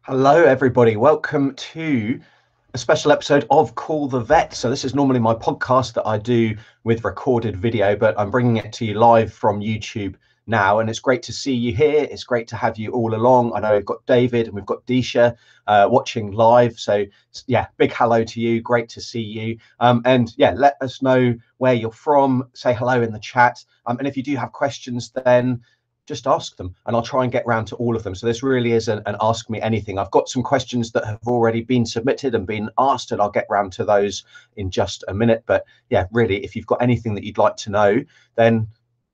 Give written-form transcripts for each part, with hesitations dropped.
Hello, everybody. Welcome to a special episode of Call the Vet. So this is normally my podcast that I do with recorded video, but I'm bringing it to you live from YouTube now. And it's great to see you here. It's great to have you all along. I know we've got David and we've got Disha watching live. So yeah, big hello to you. Great to see you. And yeah, let us know where you're from. Say hello in the chat. And if you do have questions, then just ask them and I'll try and get round to all of them. So this really is an ask me anything. I've got some questions that have already been submitted and been asked, and I'll get round to those in just a minute. But yeah, really, if you've got anything that you'd like to know, then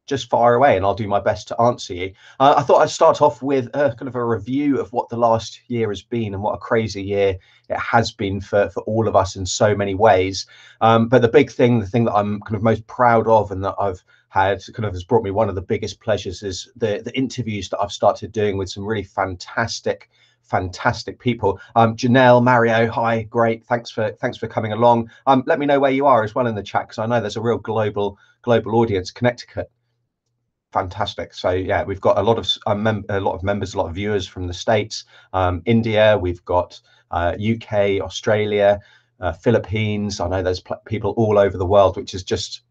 just fire away and I'll do my best to answer you. I thought I'd start off with kind of a review of what the last year has been and what a crazy year it has been for all of us in so many ways. But the thing that I'm kind of most proud of and that I've had kind of has brought me one of the biggest pleasures is the interviews that I've started doing with some really fantastic people. Janelle, Mario, hi, great, thanks for coming along. Let me know where you are as well in the chat, because I know there's a real global audience. Connecticut, fantastic. So yeah, we've got a lot of members, a lot of viewers from the States, India, we've got UK, Australia, Philippines. I know there's people all over the world, which is just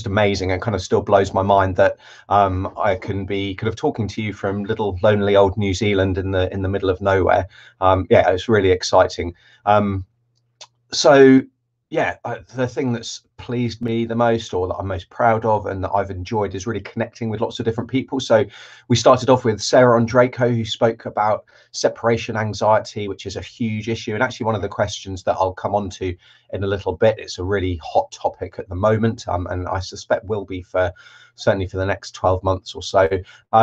amazing, and kind of still blows my mind that I can be kind of talking to you from little lonely old New Zealand in the middle of nowhere. Yeah, it's really exciting. So yeah, the thing that's pleased me the most, or that I'm most proud of and that I've enjoyed, is really connecting with lots of different people. So we started off with Sarah Ondrako, who spoke about separation anxiety, which is a huge issue, and actually one of the questions that I'll come on to in a little bit. It's a really hot topic at the moment, and I suspect will be certainly for the next 12 months or so.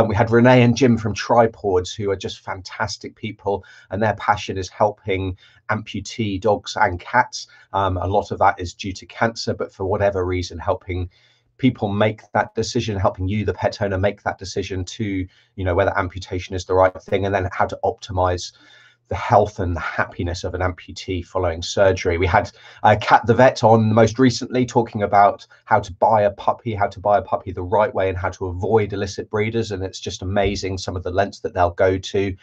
We had Renee and Jim from Tripods, who are just fantastic people, and their passion is helping amputee dogs and cats. A lot of that is due to cancer, but for whatever reason, helping people make that decision, helping you, the pet owner, make that decision to, whether amputation is the right thing, and then how to optimize the health and the happiness of an amputee following surgery. We had Kat the vet on most recently, talking about how to buy a puppy the right way and how to avoid illicit breeders. And it's just amazing some of the lengths that they'll go to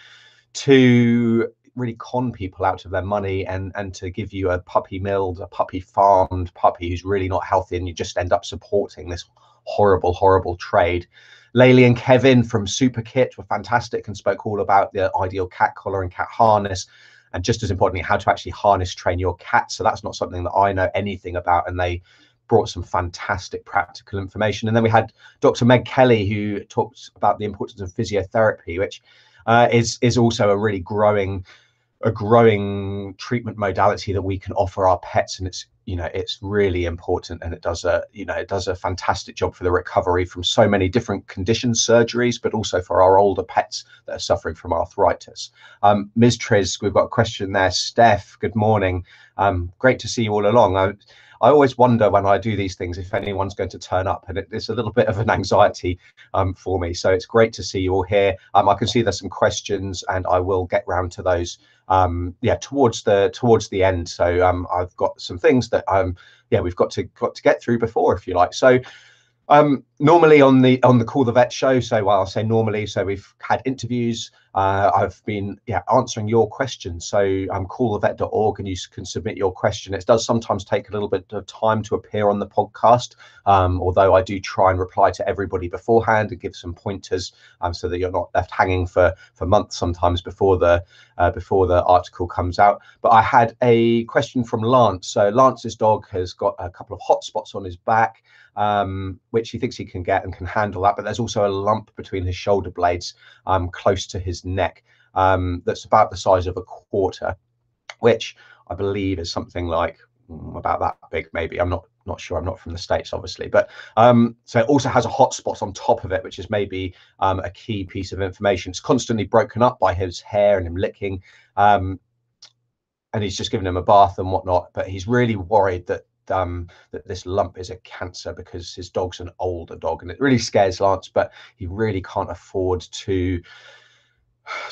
really con people out of their money and to give you a puppy milled, a puppy farmed puppy who's really not healthy, and you just end up supporting this horrible trade. Laylee and Kevin from Super Kit were fantastic and spoke all about the ideal cat collar and cat harness, and just as importantly, how to actually harness train your cat. So that's not something that I know anything about, and they brought some fantastic practical information. And then we had Dr. Meg Kelly, who talks about the importance of physiotherapy, which is also a really growing treatment modality that we can offer our pets, and it's really important, and it does a fantastic job for the recovery from so many different conditions, surgeries, but also for our older pets that are suffering from arthritis. Ms. Triz, we've got a question there. Steph, good morning. Great to see you all along. I always wonder when I do these things if anyone's going to turn up, and it's a little bit of an anxiety for me. So it's great to see you all here. I can see there's some questions, and I will get round to those towards the end. So I've got some things that we've got to get through before, if you like. So normally on the Call the Vet show, so I'll say normally, so we've had interviews, I've been answering your questions. So callthevet.org, and you can submit your question. It does sometimes take a little bit of time to appear on the podcast, although I do try and reply to everybody beforehand and give some pointers, so that you're not left hanging for months sometimes before the article comes out. But I had a question from Lance. So Lance's dog has got a couple of hot spots on his back, which he thinks he can get and can handle that, but there's also a lump between his shoulder blades, close to his neck, that's about the size of a quarter, which I believe is something like about that big, maybe. I'm not sure, I'm not from the States, obviously, but so it also has a hot spot on top of it, which is maybe a key piece of information. It's constantly broken up by his hair and him licking, and he's just given him a bath and whatnot, but he's really worried that this lump is a cancer, because his dog's an older dog, and it really scares Lance, but he really can't afford to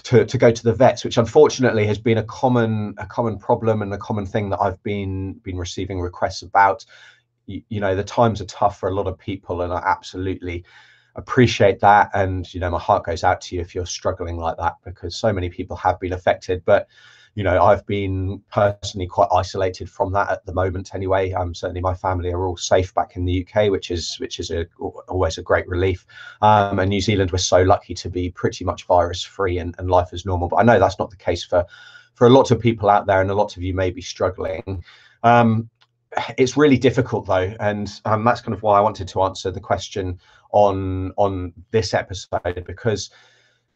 go to the vets, which unfortunately has been a common problem and a common thing that I've been receiving requests about. The times are tough for a lot of people, and I absolutely appreciate that, and my heart goes out to you if you're struggling like that, because so many people have been affected. But I've been personally quite isolated from that at the moment anyway. Certainly my family are all safe back in the UK, which is always a great relief. And New Zealand, we're so lucky to be pretty much virus free and life as normal. But I know that's not the case for a lot of people out there, and a lot of you may be struggling. It's really difficult though, and that's kind of why I wanted to answer the question on this episode, because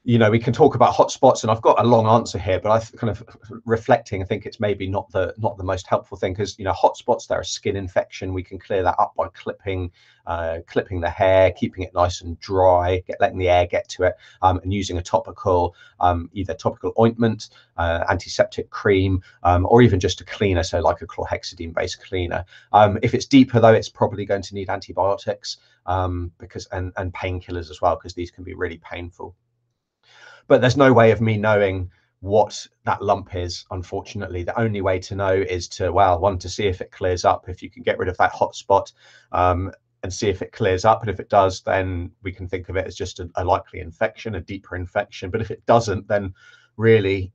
we can talk about hotspots, and I've got a long answer here, but I kind of reflecting, I think it's maybe not the most helpful thing, because hotspots, they're a skin infection. We can clear that up by clipping the hair, keeping it nice and dry, letting the air get to it, and using a topical, either topical ointment, antiseptic cream, or even just a cleaner, so like a chlorhexidine based cleaner. If it's deeper though, it's probably going to need antibiotics, because and painkillers as well, because these can be really painful. But there's no way of me knowing what that lump is, unfortunately. The only way to know is to see if it clears up, if you can get rid of that hot spot, and see if it clears up. And if it does, then we can think of it as just a likely infection, a deeper infection. But if it doesn't, then really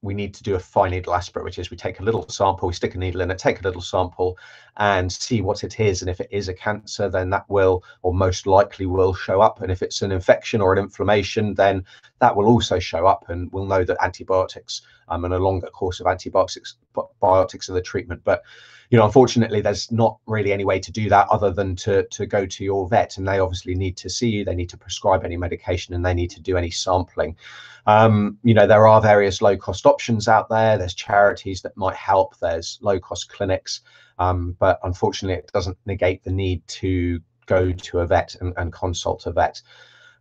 we need to do a fine needle aspirate, which is we take a little sample, we stick a needle in it, take a little sample and see what it is. And if it is a cancer, then that will, or most likely will, show up. And if it's an infection or an inflammation, then that will also show up, and we'll know that antibiotics and a longer course of antibiotics are the treatment. But unfortunately, there's not really any way to do that other than to go to your vet, and they obviously need to see you, they need to prescribe any medication, and they need to do any sampling. There are various low-cost options out there. There's charities that might help, there's low-cost clinics, but unfortunately it doesn't negate the need to go to a vet and consult a vet.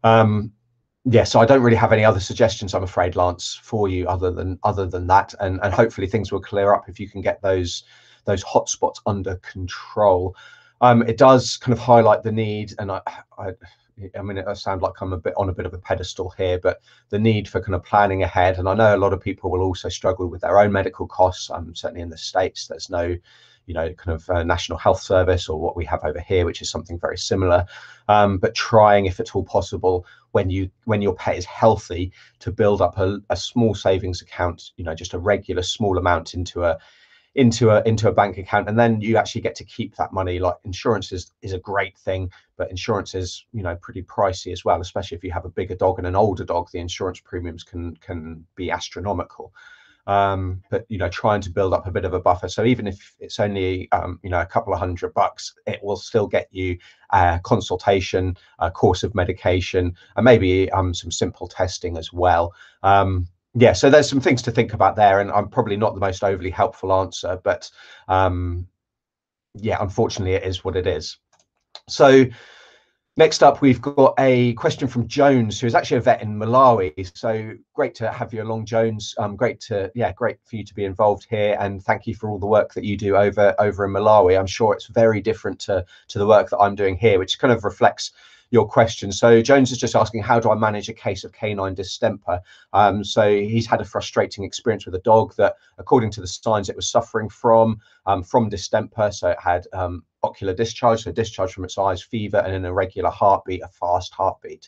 So I don't really have any other suggestions, I'm afraid, Lance, for you other than that, and hopefully things will clear up if you can get those hotspots under control. It does kind of highlight the need, and I mean, it sounds like I'm on a bit of a pedestal here, but the need for kind of planning ahead. And I know a lot of people will also struggle with their own medical costs. Certainly in the States, there's no, kind of National Health Service, or what we have over here, which is something very similar. But trying, if at all possible, when your pet is healthy, to build up a small savings account, just a regular small amount into a bank account, and then you actually get to keep that money. Like, insurance is a great thing, but insurance is pretty pricey as well, especially if you have a bigger dog and an older dog. The insurance premiums can be astronomical. But trying to build up a bit of a buffer, so even if it's only a couple of $100, it will still get you a consultation, a course of medication, and maybe some simple testing as well. So there's some things to think about there, and I'm probably not the most overly helpful answer, but unfortunately it is what it is. So next up, we've got a question from Jones, who is actually a vet in Malawi. So great to have you along, Jones. Great for you to be involved here, and thank you for all the work that you do over in Malawi. I'm sure it's very different to the work that I'm doing here, which kind of reflects your question. So Jones is just asking, how do I manage a case of canine distemper? So he's had a frustrating experience with a dog that, according to the signs, it was suffering from distemper. So it had ocular discharge, so discharge from its eyes, fever, and an irregular heartbeat, a fast heartbeat.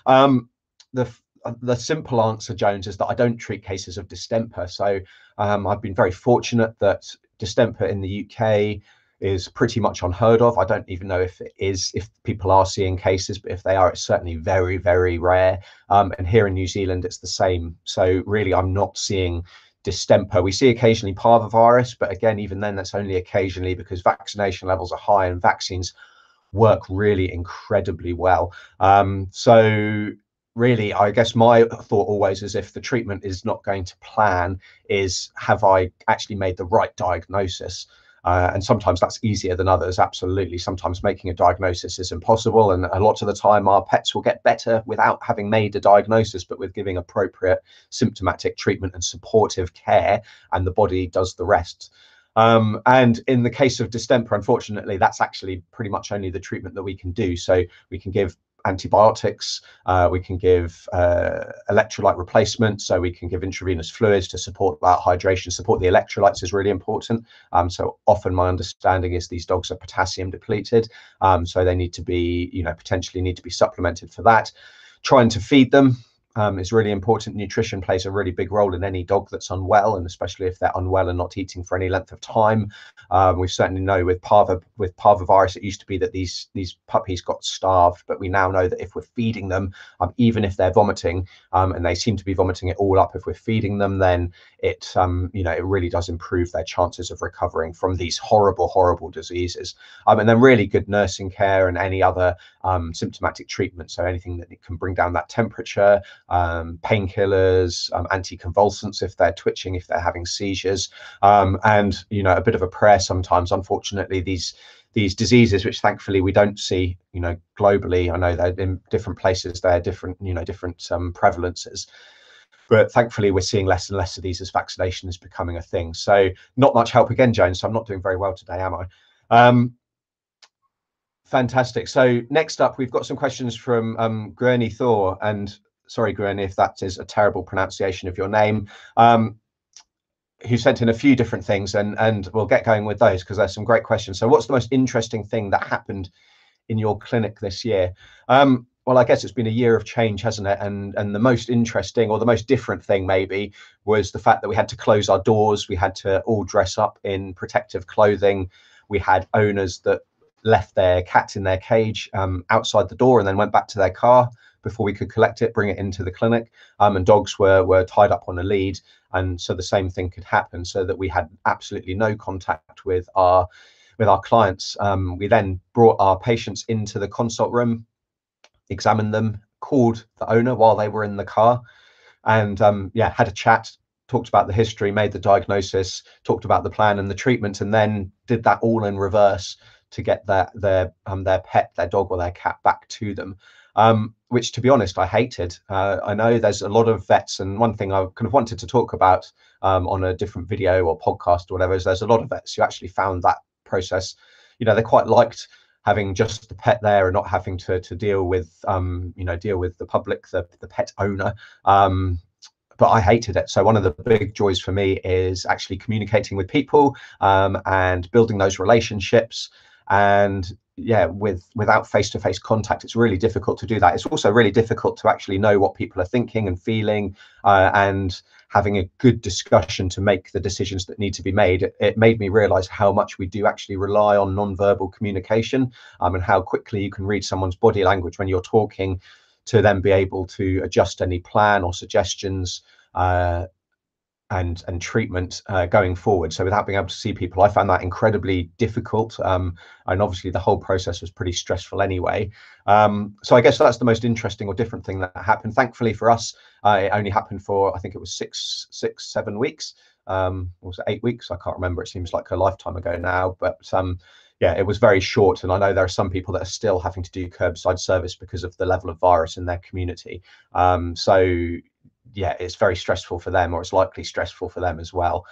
The simple answer, Jones, is that I don't treat cases of distemper. So I've been very fortunate that distemper in the UK is pretty much unheard of. I don't even know if people are seeing cases, but if they are, it's certainly very, very rare. And here in New Zealand, it's the same. So really, I'm not seeing distemper. We see occasionally parvovirus, but again, even then, that's only occasionally, because vaccination levels are high and vaccines work really incredibly well. So really, I guess my thought always is, if the treatment is not going to plan, is have I actually made the right diagnosis? And sometimes that's easier than others. Absolutely. Sometimes making a diagnosis is impossible. And a lot of the time, our pets will get better without having made a diagnosis, but with giving appropriate symptomatic treatment and supportive care, and the body does the rest. And in the case of distemper, unfortunately, that's actually pretty much only the treatment that we can do. So we can give antibiotics, we can give electrolyte replacement, so we can give intravenous fluids to support that hydration. Support the electrolytes is really important. So often my understanding is these dogs are potassium depleted, so they need to be, potentially need to be supplemented for that. Trying to feed them is really important. Nutrition plays a really big role in any dog that's unwell, and especially if they're unwell and not eating for any length of time. We certainly know with parvovirus, it used to be that these puppies got starved, but we now know that if we're feeding them, even if they're vomiting, and they seem to be vomiting it all up, if we're feeding them, then it really does improve their chances of recovering from these horrible diseases. And then really good nursing care and any other symptomatic treatment, so anything that can bring down that temperature, painkillers, anticonvulsants if they're twitching, if they're having seizures, and a bit of a prayer sometimes. Unfortunately, these diseases, which thankfully we don't see globally, I know they're in different places, they're different prevalences, but thankfully we're seeing less and less of these as vaccination is becoming a thing. So not much help again, Jones, so I'm not doing very well today, am I? Fantastic. So next up, we've got some questions from Gurney Thor, and sorry, Gurney, if that is a terrible pronunciation of your name, who sent in a few different things, and we'll get going with those because there's some great questions. So what's the most interesting thing that happened in your clinic this year? Well, I guess it's been a year of change, hasn't it? And the most interesting, or the most different thing maybe, was the fact that we had to close our doors. We had to all dress up in protective clothing. We had owners that left their cat in their cage outside the door and then went back to their car before we could collect it, bring it into the clinic, and dogs were tied up on a lead, and so the same thing could happen, so that we had absolutely no contact with our clients. We then brought our patients into the consult room, examined them, called the owner while they were in the car, and had a chat, talked about the history, made the diagnosis, talked about the plan and the treatment, and then did that all in reverse to get their pet, their dog or their cat, back to them, which, to be honest, I hated. I know there's a lot of vets, and one thing I kind of wanted to talk about on a different video or podcast or whatever is there's a lot of vets who actually found that process, they quite liked having just the pet there and not having to deal with the public, the pet owner. But I hated it. So one of the big joys for me is actually communicating with people and building those relationships. And without face-to-face contact, it's really difficult to do that. It's also really difficult to actually know what people are thinking and feeling, and having a good discussion to make the decisions that need to be made. It made me realize how much we do actually rely on non-verbal communication, and how quickly you can read someone's body language when you're talking, to then be able to adjust any plan or suggestions and treatment going forward. So without being able to see people, I found that incredibly difficult, and obviously the whole process was pretty stressful anyway. So I guess that's the most interesting or different thing that happened. Thankfully for us, it only happened for, I think it was 7 weeks, or was it 8 weeks? I can't remember. It seems like a lifetime ago now, but it was very short. And I know there are some people that are still having to do curbside service because of the level of virus in their community. It's very stressful for them, or it's likely stressful for them as well.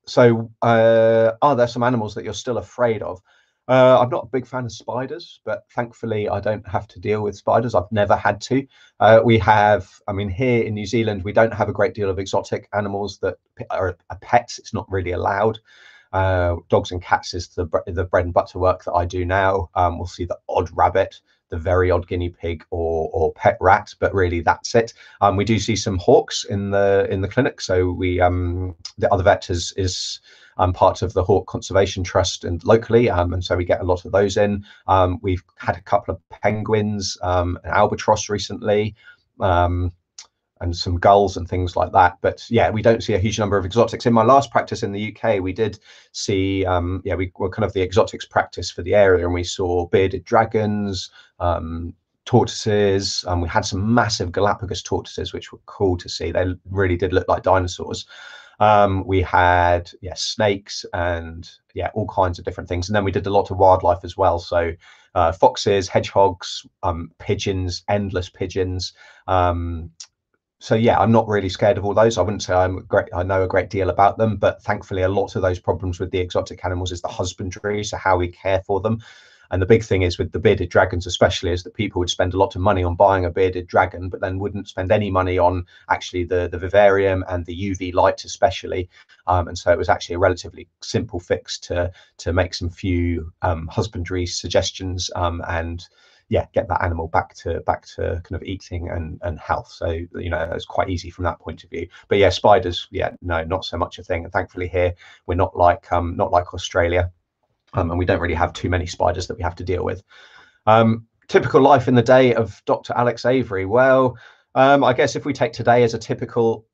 So are there some animals that you're still afraid of? I'm not a big fan of spiders, but thankfully I don't have to deal with spiders. I've never had to. Here in New Zealand, we don't have a great deal of exotic animals that are pets. It's not really allowed. Dogs and cats is the bread and butter work that I do now. We'll see the odd rabbit, the very odd guinea pig, or pet rat, but really that's it. We do see some hawks in the clinic, so we the other vet is part of the Hawk Conservation Trust and locally, and so we get a lot of those in. We've had a couple of penguins, an albatross recently, and some gulls and things like that. But we don't see a huge number of exotics. In my last practice in the UK, we did see, we were kind of the exotics practice for the area, and we saw bearded dragons, tortoises, and we had some massive Galapagos tortoises, which were cool to see. They really did look like dinosaurs. We had snakes and all kinds of different things, and then we did a lot of wildlife as well. So foxes, hedgehogs, pigeons, endless pigeons. So I'm not really scared of all those. I wouldn't say I know a great deal about them, but thankfully a lot of those problems with the exotic animals is the husbandry, so how we care for them. And the big thing is with the bearded dragons especially is that people would spend a lot of money on buying a bearded dragon, but then wouldn't spend any money on actually the vivarium and the UV light especially. And so it was actually a relatively simple fix to make some few husbandry suggestions and yeah, get that animal back to kind of eating and health. So, you know, it's quite easy from that point of view. But yeah, spiders, yeah, no, not so much a thing. And thankfully here we're not like Australia, and we don't really have too many spiders that we have to deal with. Typical life in the day of Dr. Alex Avery. Well, I guess if we take today as a typical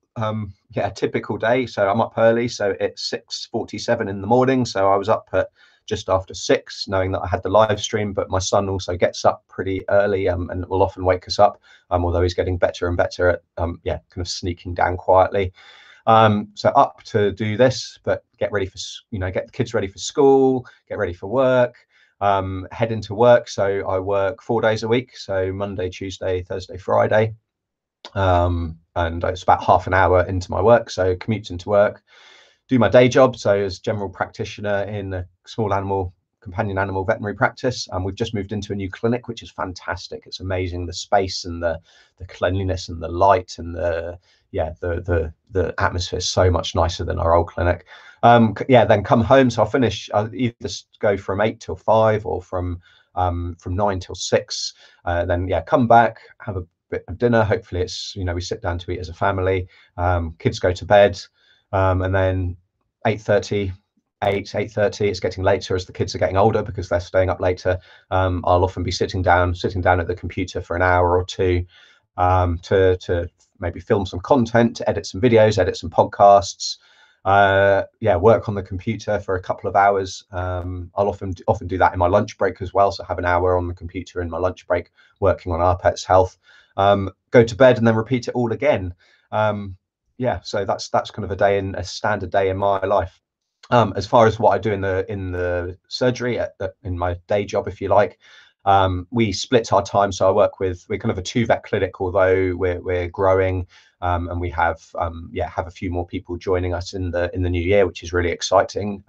typical day, so I'm up early, so it's 6:47 in the morning, so I was up at just after 6, knowing that I had the live stream. But my son also gets up pretty early and will often wake us up, although he's getting better and better at kind of sneaking down quietly. So up to do this, but get ready for, get the kids ready for school, get ready for work, head into work. So I work 4 days a week, so Monday, Tuesday, Thursday, Friday, and it's about half an hour into my work, so commute into work, do my day job, so as general practitioner in a small animal companion animal veterinary practice. And we've just moved into a new clinic, which is fantastic. It's amazing, the space and the cleanliness and the light and the atmosphere is so much nicer than our old clinic. Then come home, so I'll either go from 8 till 5 or from 9 till 6, then come back, have a bit of dinner. Hopefully it's, we sit down to eat as a family, kids go to bed, and then 8:30, it's getting later as the kids are getting older because they're staying up later. I'll often be sitting down at the computer for an hour or two, to maybe film some content, edit some videos, edit some podcasts, work on the computer for a couple of hours. I'll often do that in my lunch break as well, so have an hour on the computer in my lunch break working on our pet's health, go to bed and then repeat it all again. So that's kind of a standard day in my life. As far as what I do in the surgery, in my day job, if you like, we split our time. So we're kind of a 2-vet clinic, although we're growing, and we have a few more people joining us in the new year, which is really exciting.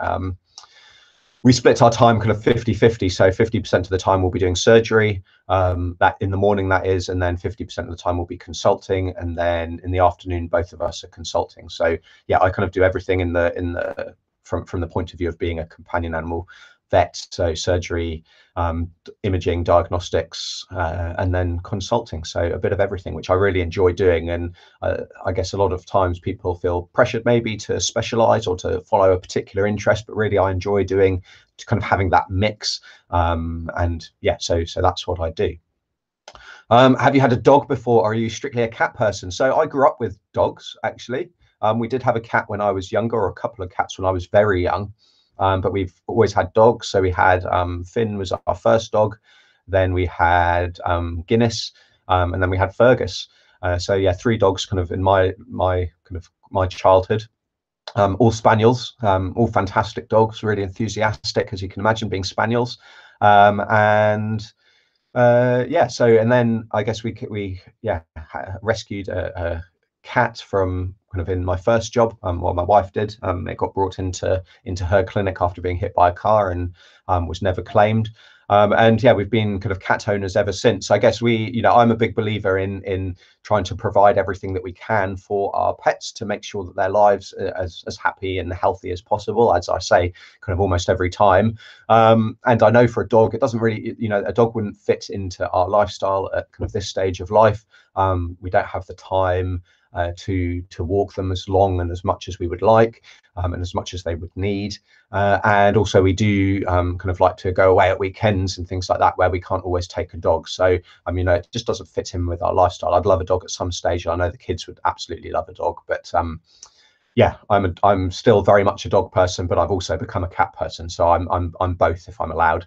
We split our time kind of 50-50, so 50% of the time we'll be doing surgery, that in the morning, that is, and then 50% of the time we'll be consulting, and then in the afternoon both of us are consulting. So I kind of do everything from the point of view of being a companion animal vet, so surgery, imaging, diagnostics, and then consulting. So a bit of everything, which I really enjoy doing. And I guess a lot of times people feel pressured maybe to specialize or to follow a particular interest, but really I enjoy having that mix. So that's what I do. Have you had a dog before, or are you strictly a cat person? So I grew up with dogs, actually. We did have a cat when I was younger, or a couple of cats when I was very young. But we've always had dogs. So we had Finn was our first dog, then we had Guinness, and then we had Fergus. 3 dogs kind of in my childhood. All spaniels, all fantastic dogs, really enthusiastic, as you can imagine, being spaniels. And then I guess we rescued a cat from kind of in my first job, well, my wife did. It got brought into her clinic after being hit by a car and was never claimed. We've been kind of cat owners ever since. I guess I'm a big believer in trying to provide everything that we can for our pets to make sure that their lives are as happy and healthy as possible, as I say, kind of almost every time. And I know for a dog, it doesn't really, a dog wouldn't fit into our lifestyle at kind of this stage of life. We don't have the time to walk them as long and as much as we would like, and as much as they would need. And also we do kind of like to go away at weekends and things like that, where we can't always take a dog. So, it just doesn't fit in with our lifestyle. I'd love a dog at some stage. I know the kids would absolutely love a dog, but I'm still very much a dog person, but I've also become a cat person. So I'm both, if I'm allowed.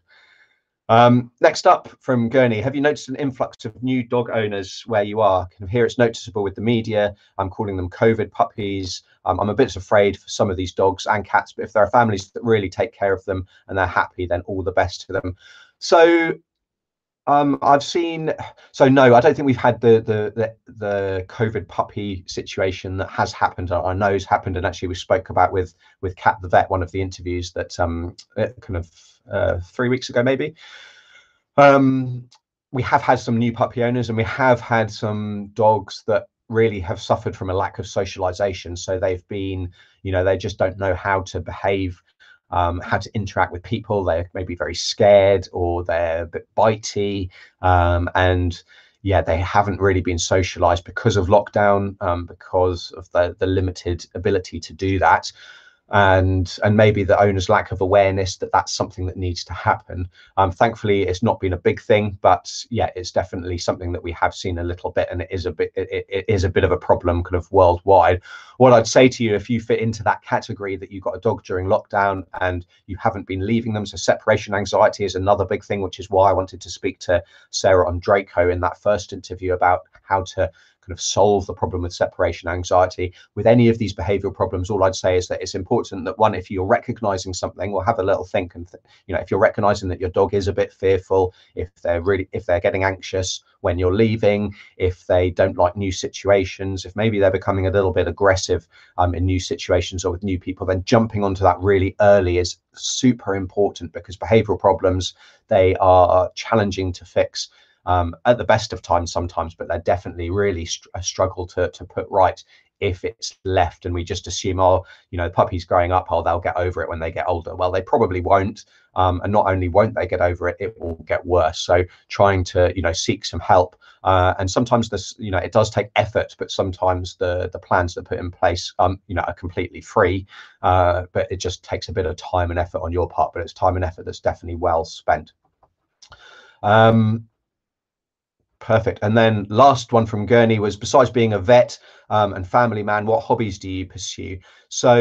Next up from Gurney, have you noticed an influx of new dog owners where you are? Kind of here it's noticeable with the media. I'm calling them COVID puppies. I'm a bit afraid for some of these dogs and cats, but if there are families that really take care of them and they're happy, then all the best to them. So I've seen, so no, I don't think we've had the COVID puppy situation that has happened. I know has happened, and actually we spoke about with Kat the vet, one of the interviews that kind of 3 weeks ago maybe. We have had some new puppy owners, and we have had some dogs that really have suffered from a lack of socialization. So they've been, they just don't know how to behave, how to interact with people. They're maybe very scared, or they're a bit bitey, and yeah, they haven't really been socialized because of lockdown, because of the limited ability to do that. And maybe the owner's lack of awareness that that's something that needs to happen. Thankfully, it's not been a big thing, but yeah, it's definitely something that we have seen a little bit, and it is a bit of a problem kind of worldwide. What I'd say to you, if you fit into that category, that you've got a dog during lockdown and you haven't been leaving them, so separation anxiety is another big thing, which is why I wanted to speak to Sarah on Draco in that first interview about how to kind of solve the problem with separation anxiety. With any of these behavioral problems, all I'd say is that it's important that, one, if you're recognizing something, well, have a little think, and if you're recognizing that your dog is a bit fearful, if they're getting anxious when you're leaving, if they don't like new situations, if maybe they're becoming a little bit aggressive in new situations or with new people, then jumping onto that really early is super important, because behavioral problems, they are challenging to fix at the best of times sometimes, but they're definitely really a struggle to put right if it's left and we just assume, oh, the puppy's growing up, oh, they'll get over it when they get older. Well, they probably won't, and not only won't they get over it, it will get worse. So trying to seek some help, and sometimes this it does take effort, but sometimes the plans that are put in place are completely free, but it just takes a bit of time and effort on your part, but it's time and effort that's definitely well spent. Perfect. And then last one from Gurney was, besides being a vet and family man, what hobbies do you pursue? So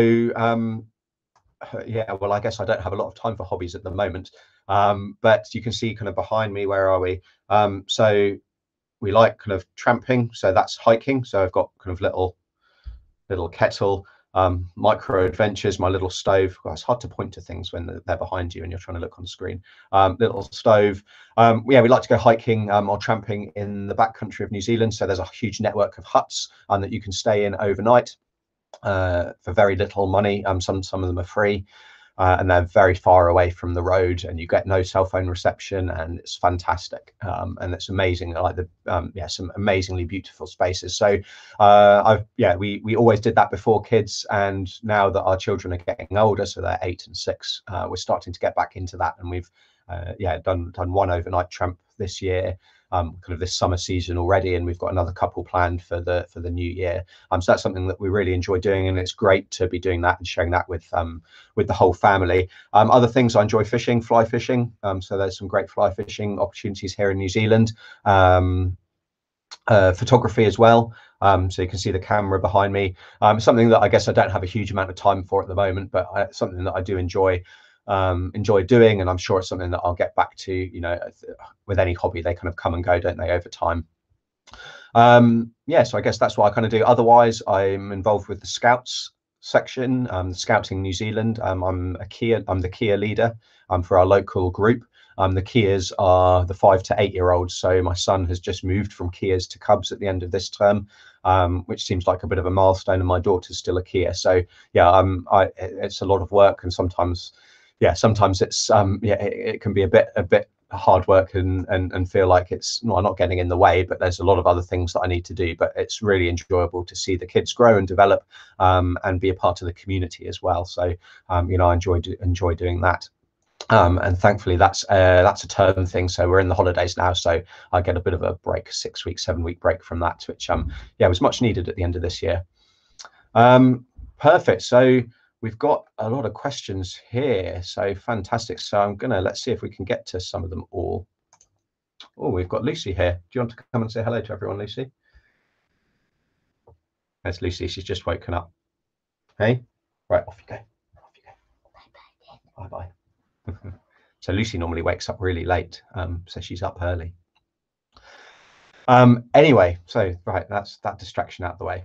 yeah, well, I guess I don't have a lot of time for hobbies at the moment, but you can see kind of behind me, where are we? So we like kind of tramping, so that's hiking. So I've got kind of little kettle, micro adventures, my little stove. Well, it's hard to point to things when they're behind you and you're trying to look on screen. Little stove. Yeah, we like to go hiking or tramping in the backcountry of New Zealand. So there's a huge network of huts that you can stay in overnight for very little money. Some of them are free. And they're very far away from the road, and you get no cell phone reception, and it's fantastic, and it's amazing. I like some amazingly beautiful spaces. So we always did that before kids, and now that our children are getting older, so they're 8 and 6, we're starting to get back into that, and we've done one overnight tramp this year, kind of this summer season already, and we've got another couple planned for the new year. So that's something that we really enjoy doing, and it's great to be doing that and sharing that with the whole family. Other things, I enjoy fishing, fly fishing. So there's some great fly fishing opportunities here in New Zealand. Photography as well. So you can see the camera behind me. Something that I guess I don't have a huge amount of time for at the moment, but something that I do enjoy doing, and I'm sure it's something that I'll get back to. With any hobby, they kind of come and go, don't they, over time. So I guess that's what I kind of do. Otherwise, I'm involved with the Scouts section, Scouting New Zealand. I'm the Kia leader for our local group. The Kias are the 5 to 8 year olds. So my son has just moved from Kias to Cubs at the end of this term, which seems like a bit of a milestone, and my daughter's still a Kia. So yeah, it's a lot of work, and sometimes it's it can be a bit hard work and feel like it's not getting in the way, but there's a lot of other things that I need to do. But it's really enjoyable to see the kids grow and develop, and be a part of the community as well. So I enjoy doing that. And thankfully that's a term thing, so we're in the holidays now, so I get a bit of a break, 6-week 7-week break from that, which was much needed at the end of this year. Perfect. So we've got a lot of questions here, so fantastic. So let's see if we can get to some of them all. Oh, we've got Lucy here. Do you want to come and say hello to everyone, Lucy? There's Lucy. She's just woken up. Hey, right, off you go. Bye bye. So Lucy normally wakes up really late, so she's up early. Anyway, so right, that's that distraction out of the way.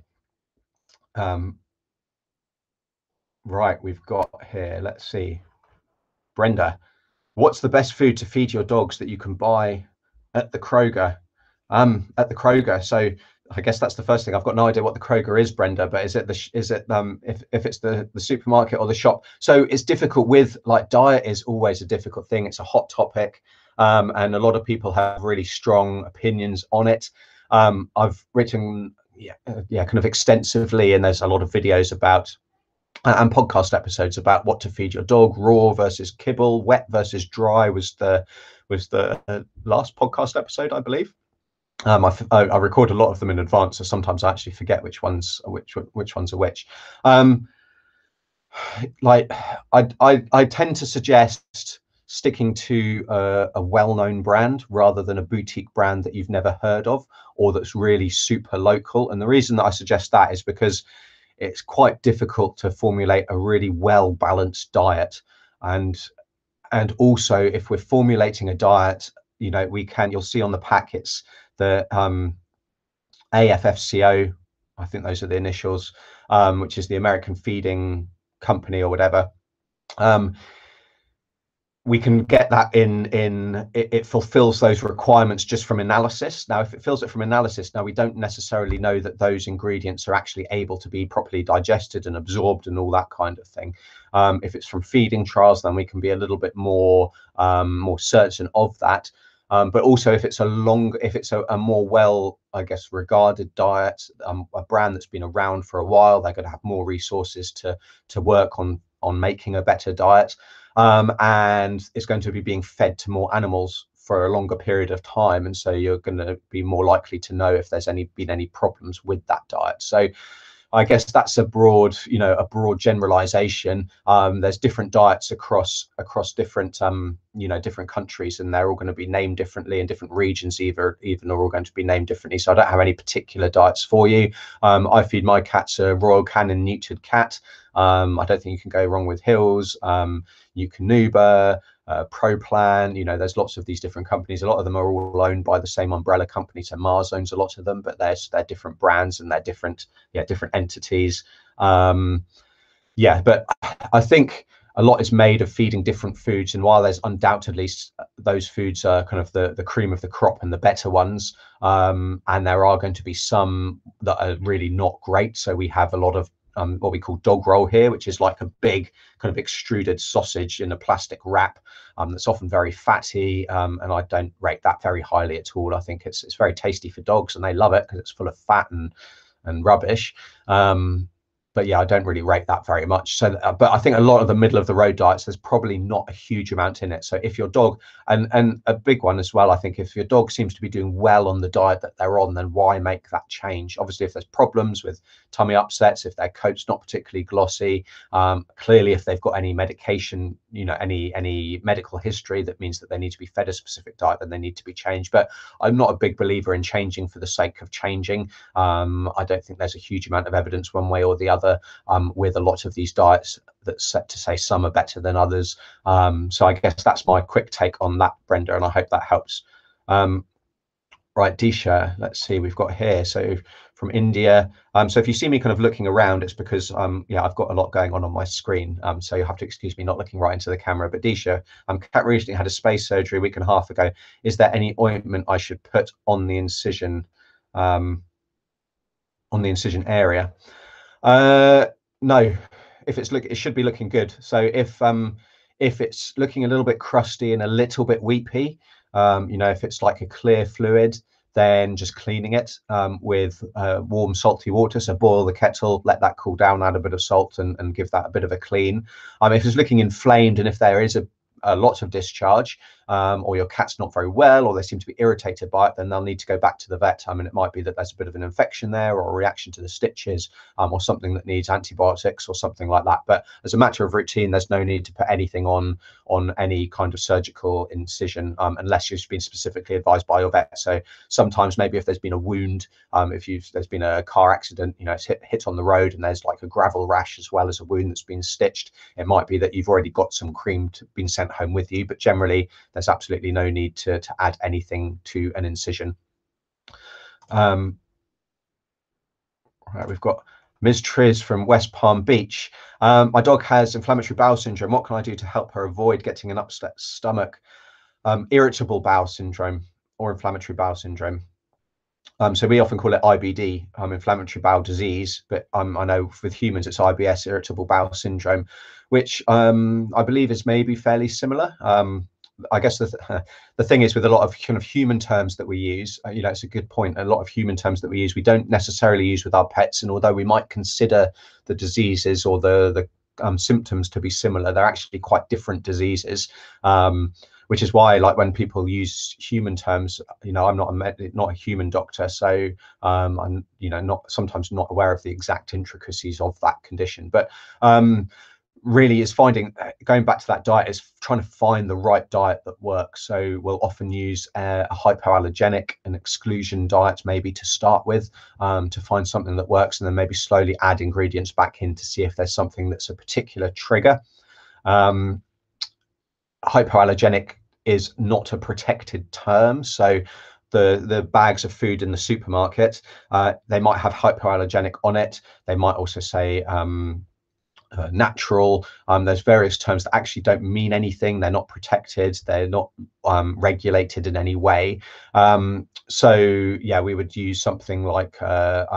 Right, we've got here, let's see, Brenda, what's the best food to feed your dogs that you can buy At the Kroger. At the Kroger. So I guess that's the first thing. I've got no idea what the Kroger is, Brenda, but is it if it's the supermarket or the shop? So it's difficult with, like, diet is always a difficult thing. It's a hot topic, and a lot of people have really strong opinions on it. I've written kind of extensively, and there's a lot of videos about and podcast episodes about what to feed your dog: raw versus kibble, wet versus dry was the last podcast episode, I believe. I record a lot of them in advance, so sometimes I actually forget which ones are which. Like I tend to suggest sticking to a well-known brand rather than a boutique brand that you've never heard of or that's really super local. And the reason that I suggest that is because it's quite difficult to formulate a really well-balanced diet. And also, if we're formulating a diet, you'll see on the pack it's the AFFCO, I think those are the initials, which is the American Feeding Company or whatever. We can get that it fulfills those requirements just from analysis. Now, if it fills it from analysis, now we don't necessarily know that those ingredients are actually able to be properly digested and absorbed and all that kind of thing. If it's from feeding trials, then we can be a little bit more certain of that. But also, if it's a more well, I guess, regarded diet, a brand that's been around for a while, they're going to have more resources to work on making a better diet. And it's going to be being fed to more animals for a longer period of time, and so you're going to be more likely to know if there's been any problems with that diet. So I guess that's a broad generalization. There's different diets across different different countries, and they're all going to be named differently in different regions. Even are all going to be named differently. So I don't have any particular diets for you. I feed my cats a Royal Canin neutered cat. I don't think you can go wrong with Hills, Eukanuba, ProPlan. There's lots of these different companies. A lot of them are all owned by the same umbrella company. So Mars owns a lot of them, but they're different brands and they're different entities. But I think a lot is made of feeding different foods, and while there's undoubtedly those foods are kind of the cream of the crop and the better ones, and there are going to be some that are really not great. So we have a lot of what we call dog roll here, which is like a big kind of extruded sausage in a plastic wrap, that's often very fatty, and I don't rate that very highly at all. I think it's very tasty for dogs and they love it because it's full of fat and rubbish. But yeah, I don't really rate that very much. So, but I think a lot of the middle of the road diets, there's probably not a huge amount in it. So if your dog, and a big one as well, I think if your dog seems to be doing well on the diet that they're on, then why make that change? Obviously, if there's problems with tummy upsets, if their coat's not particularly glossy, clearly if they've got any medication, any medical history that means that they need to be fed a specific diet, then they need to be changed. But I'm not a big believer in changing for the sake of changing. I don't think there's a huge amount of evidence one way or the other with a lot of these diets that's set to say some are better than others. So I guess that's my quick take on that, Brenda, and I hope that helps. Right, Disha, let's see, we've got here. So from India. So if you see me kind of looking around, it's because I've got a lot going on my screen. So you'll have to excuse me not looking right into the camera. But Disha, cat recently had a space surgery a week and a half ago. Is there any ointment I should put on the incision area? No, it should be looking good. So if it's looking a little bit crusty and a little bit weepy, if it's like a clear fluid, then just cleaning it with warm salty water. So boil the kettle, let that cool down, add a bit of salt and give that a bit of a clean. If it's looking inflamed and if there is a lot of discharge, or your cat's not very well, or they seem to be irritated by it, then they'll need to go back to the vet. It might be that there's a bit of an infection there, or a reaction to the stitches, or something that needs antibiotics or something like that. But as a matter of routine, there's no need to put anything on any kind of surgical incision, unless you've been specifically advised by your vet. So sometimes maybe if there's been a wound, there's been a car accident, it's hit on the road and there's like a gravel rash as well as a wound that's been stitched, it might be that you've already got some cream been sent home with you. But generally, there's absolutely no need to add anything to an incision. Right, we've got Ms. Triz from West Palm Beach. My dog has inflammatory bowel syndrome. What can I do to help her avoid getting an upset stomach? Irritable bowel syndrome. or inflammatory bowel syndrome. So we often call it IBD, inflammatory bowel disease, but I know with humans it's IBS, irritable bowel syndrome, which I believe is maybe fairly similar. I guess the thing is with a lot of kind of human terms that we use, it's a good point. A lot of human terms that we use, we don't necessarily use with our pets, and although we might consider the diseases or the symptoms to be similar, they're actually quite different diseases. Which is why, like, when people use human terms, I'm not a human doctor, so I'm sometimes not aware of the exact intricacies of that condition. But really is going back to that diet, is trying to find the right diet that works. So we'll often use a hypoallergenic and exclusion diet maybe to start with, to find something that works, and then maybe slowly add ingredients back in to see if there's something that's a particular trigger. Hypoallergenic is not a protected term, so the bags of food in the supermarket, they might have hypoallergenic on it. They might also say natural. There's various terms that actually don't mean anything. They're not protected. They're not regulated in any way. So yeah, we would use something like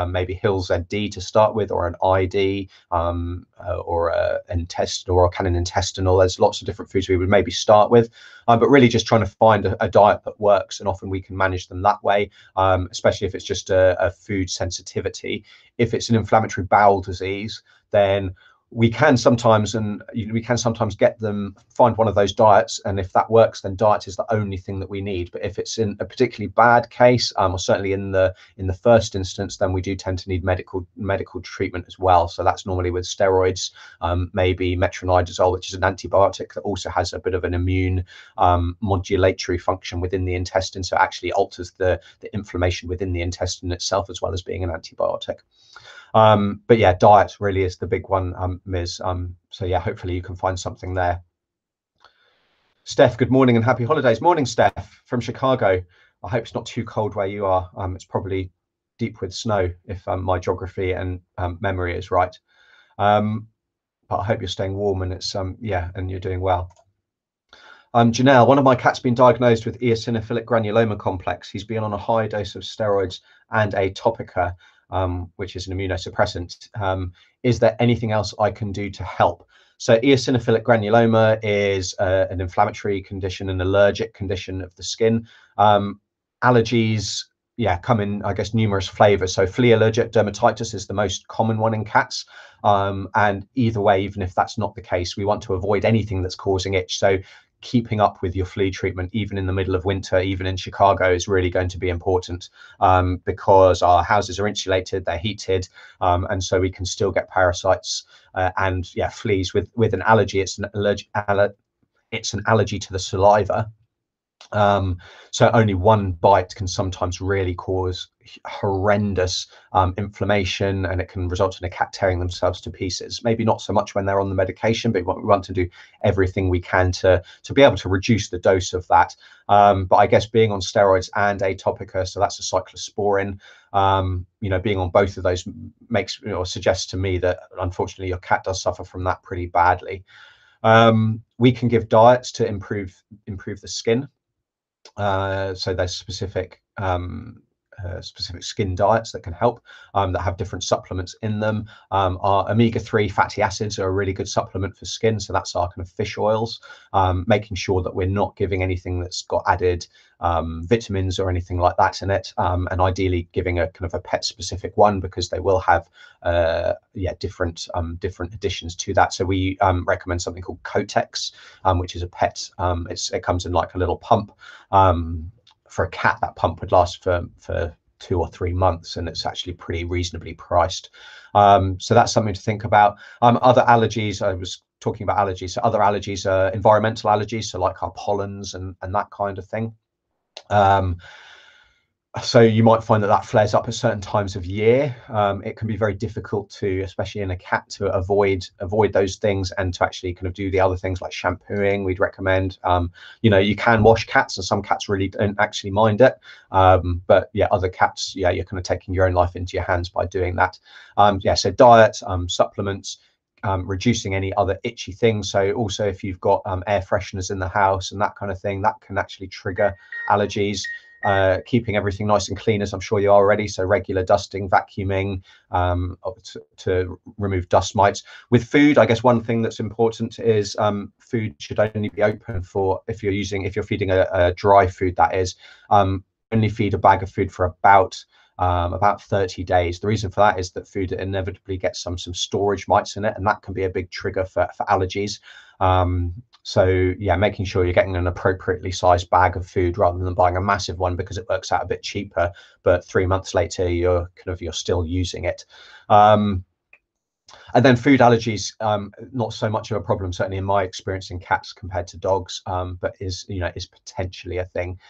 maybe Hill ZD to start with, or an ID, or a Canon intestinal. There's lots of different foods we would maybe start with, but really just trying to find a diet that works, and often we can manage them that way, especially if it's just a food sensitivity. If it's an inflammatory bowel disease, then we can sometimes get them, find one of those diets, and if that works, then diet is the only thing that we need. But if it's in a particularly bad case, or certainly in the first instance, then we do tend to need medical treatment as well. So that's normally with steroids, maybe metronidazole, which is an antibiotic that also has a bit of an immune modulatory function within the intestine, so it actually alters the inflammation within the intestine itself, as well as being an antibiotic. But yeah, diet really is the big one, Ms. So yeah, hopefully you can find something there. Steph, good morning and happy holidays. Morning, Steph, from Chicago. I hope it's not too cold where you are. It's probably deep with snow, if my geography and memory is right. But I hope you're staying warm, and it's and you're doing well. Janelle, one of my cats been diagnosed with eosinophilic granuloma complex. He's been on a high dose of steroids and Atopica, which is an immunosuppressant. Is there anything else I can do to help? So eosinophilic granuloma is an inflammatory condition, an allergic condition of the skin. Allergies, come in, I guess, numerous flavors. So flea allergic dermatitis is the most common one in cats. And either way, even if that's not the case, we want to avoid anything that's causing itch. So keeping up with your flea treatment, even in the middle of winter, even in Chicago, is really going to be important, because our houses are insulated, they're heated, and so we can still get parasites and fleas. With an allergy, it's an allergy to the saliva. So only one bite can sometimes really cause horrendous inflammation, and it can result in a cat tearing themselves to pieces. Maybe not so much when they're on the medication, but we want to do everything we can to be able to reduce the dose of that. But I guess being on steroids and Atopica, so that's a cyclosporin, being on both of those suggests to me that unfortunately your cat does suffer from that pretty badly. We can give diets to improve the skin. So there's specific skin diets that can help, that have different supplements in them. Our omega-3 fatty acids are a really good supplement for skin, so that's our kind of fish oils, making sure that we're not giving anything that's got added vitamins or anything like that in it, and ideally giving a kind of a pet specific one, because they will have different additions to that. So we recommend something called Kotex, which is a pet, it comes in like a little pump. For a cat, that pump would last for 2 or 3 months, and it's actually pretty reasonably priced. So that's something to think about. Other allergies, I was talking about allergies. So other allergies are environmental allergies, so like our pollens and that kind of thing. So you might find that flares up at certain times of year. It can be very difficult to, especially in a cat, to avoid those things, and to actually kind of do the other things like shampooing. We'd recommend, you can wash cats, and some cats really don't actually mind it. But other cats, you're kind of taking your own life into your hands by doing that. So diet, supplements, reducing any other itchy things. So also if you've got air fresheners in the house and that kind of thing, that can actually trigger allergies. keeping everything nice and clean, as I'm sure you are already. So regular dusting, vacuuming, to remove dust mites. With food, I guess one thing that's important is food should only be open for, if you're feeding a dry food, that is, only feed a bag of food for about 30 days. The reason for that is that food inevitably gets some storage mites in it, and that can be a big trigger for allergies. So yeah, making sure you're getting an appropriately sized bag of food rather than buying a massive one, because it works out a bit cheaper, but 3 months later you're still using it. And then food allergies, not so much of a problem, certainly in my experience, in cats compared to dogs, but is potentially a thing.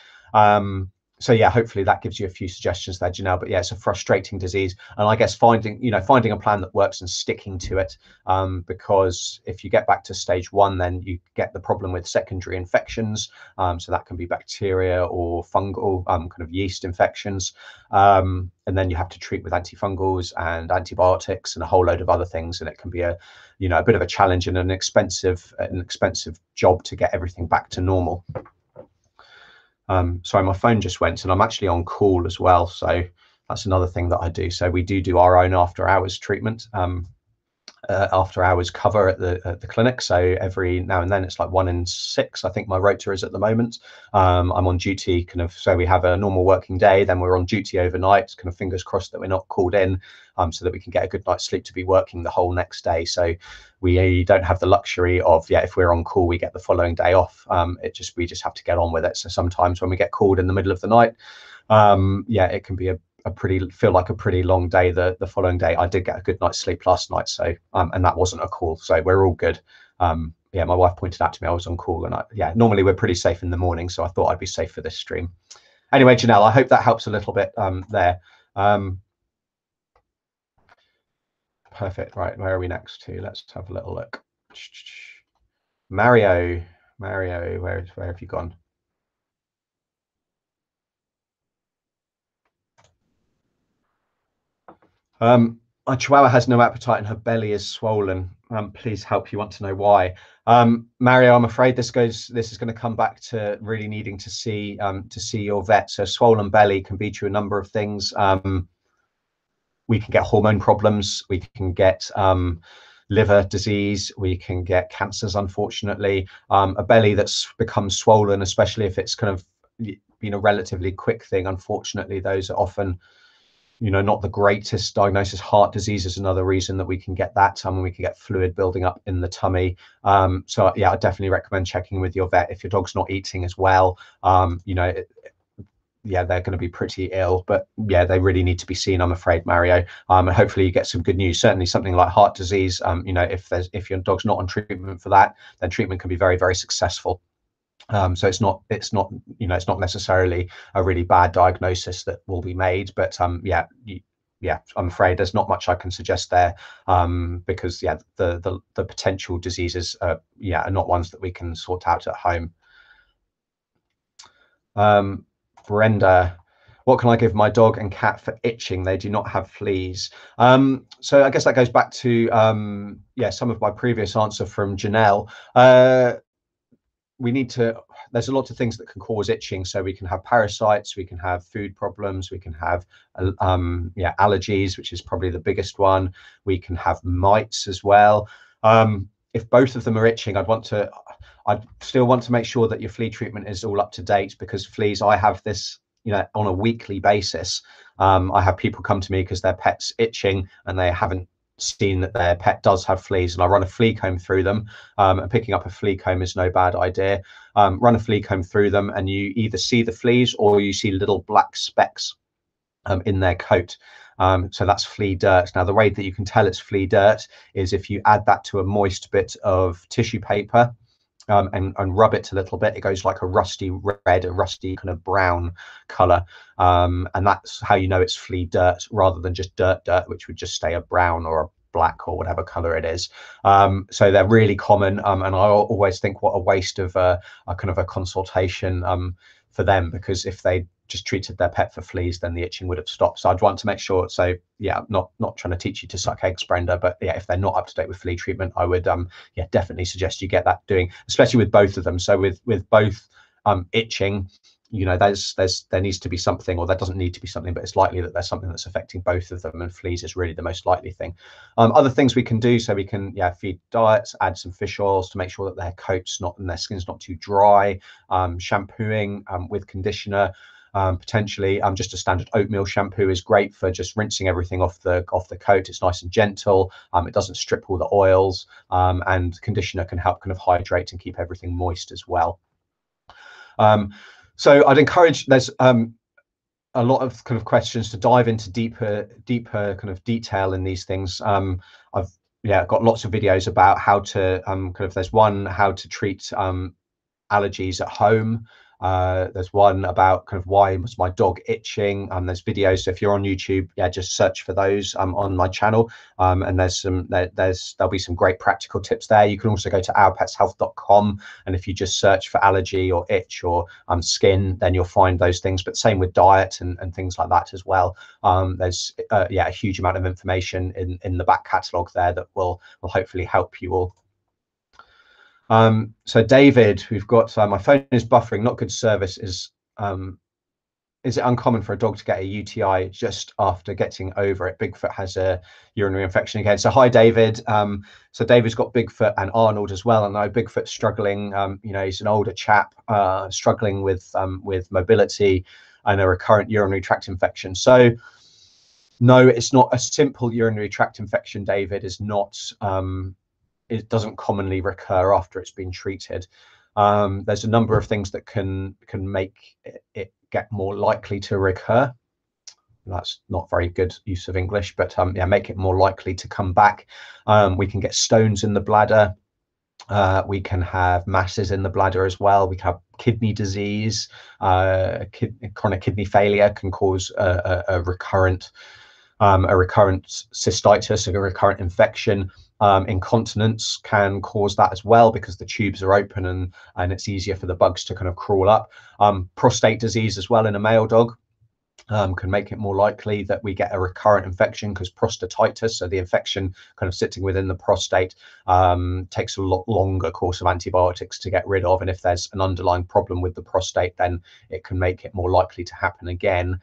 So yeah, hopefully that gives you a few suggestions there, Janelle. But yeah, it's a frustrating disease, and I guess finding a plan that works and sticking to it, because if you get back to stage 1, then you get the problem with secondary infections. So that can be bacteria or fungal, kind of yeast infections, and then you have to treat with antifungals and antibiotics and a whole load of other things, and it can be a bit of a challenge and an expensive job to get everything back to normal. Sorry, my phone just went, and I'm actually on call as well, so that's another thing that I do. So we do our own after hours treatment, after hours cover at the clinic. So every now and then, it's like 1 in 6, I think my rota is at the moment. I'm on duty, so we have a normal working day, then we're on duty overnight, fingers crossed that we're not called in, so that we can get a good night's sleep to be working the whole next day. So we don't have the luxury of, if we're on call, we get the following day off. We just have to get on with it. So sometimes when we get called in the middle of the night, it can be feel like a pretty long day the following day. I did get a good night's sleep last night, so and that wasn't a call, so we're all good. My wife pointed out to me I was on call, and normally we're pretty safe in the morning, so I thought I'd be safe for this stream. Anyway, Janelle, I hope that helps a little bit there. Perfect. Right, where are we next to? Let's have a little look. Mario, where have you gone? My Chihuahua has no appetite and her belly is swollen. Please help. You want to know why? Mario, I'm afraid this is going to come back to really needing to see your vet. So swollen belly can be due to a number of things. We can get hormone problems. We can get liver disease. We can get cancers, unfortunately. A belly that's become swollen, especially if it's kind of been a relatively quick thing, unfortunately, those are often not the greatest diagnosis. Heart disease is another reason that we can get that. We can get fluid building up in the tummy. So yeah, I definitely recommend checking with your vet if your dog's not eating as well. They're going to be pretty ill, but yeah, they really need to be seen, I'm afraid, Mario. And hopefully you get some good news. Certainly something like heart disease, if your dog's not on treatment for that, then treatment can be very, very successful. So it's not necessarily a really bad diagnosis that will be made, but I'm afraid there's not much I can suggest there, because the potential diseases are not ones that we can sort out at home. Brenda, what can I give my dog and cat for itching? They do not have fleas. So I guess that goes back to some of my previous answer from Janelle. There's a lot of things that can cause itching. So we can have parasites, we can have food problems, we can have allergies, which is probably the biggest one. We can have mites as well. If both of them are itching, I'd still want to make sure that your flea treatment is all up to date, because fleas, I have this on a weekly basis. I have people come to me because their pet's itching and they haven't seen that their pet does have fleas, and I run a flea comb through them. And picking up a flea comb is no bad idea. Run a flea comb through them, and you either see the fleas or you see little black specks in their coat. So that's flea dirt. Now, the way that you can tell it's flea dirt is if you add that to a moist bit of tissue paper, and rub it a little bit, it goes like a rusty red, a rusty kind of brown color, and that's how you know it's flea dirt, rather than just dirt, which would just stay a brown or a black or whatever color it is. So they're really common, and I always think what a waste of a kind of a consultation for them, because if they just treated their pet for fleas, then the itching would have stopped. So I'd want to make sure. So yeah, not trying to teach you to suck eggs, Brenda, but yeah, if they're not up to date with flea treatment, I would definitely suggest you get that doing, especially with both of them. So with both itching, you know, there needs to be something, or there doesn't need to be something, but it's likely that there's something that's affecting both of them, and fleas is really the most likely thing. Other things we can do, so we can feed diets, add some fish oils to make sure that their coat's not, and their skin's not too dry, shampooing with conditioner. Potentially just a standard oatmeal shampoo is great for just rinsing everything off the coat. It's nice and gentle. It doesn't strip all the oils, and conditioner can help kind of hydrate and keep everything moist as well. So I'd encourage, there's a lot of kind of questions to dive into deeper kind of detail in these things. I've got lots of videos about how to kind of, there's one how to treat allergies at home. There's one about kind of why was my dog itching. There's videos, so if you're on YouTube, just search for those on my channel, and there'll be some great practical tips there. You can also go to ourpetshealth.com, and if you just search for allergy or itch or skin, then you'll find those things. But same with diet and things like that as well. There's a huge amount of information in the back catalogue there that will hopefully help you all. So David, we've got my phone is buffering, not good service. Is it uncommon for a dog to get a UTI just after getting over it? Bigfoot has a urinary infection again. So hi David. So David's got Bigfoot and Arnold as well, and I know Bigfoot's struggling. He's an older chap, struggling with mobility and a recurrent urinary tract infection. So no, it's not a simple urinary tract infection, David. Is not it doesn't commonly recur after it's been treated. There's a number of things that can make it get more likely to recur. That's not very good use of English, but make it more likely to come back. We can get stones in the bladder. We can have masses in the bladder as well. We can have kidney disease. Chronic kidney failure can cause a recurrent cystitis, a recurrent infection. Incontinence can cause that as well, because the tubes are open and it's easier for the bugs to kind of crawl up. Prostate disease as well in a male dog can make it more likely that we get a recurrent infection, because prostatitis, so the infection kind of sitting within the prostate, takes a lot longer course of antibiotics to get rid of. And if there's an underlying problem with the prostate, then it can make it more likely to happen again.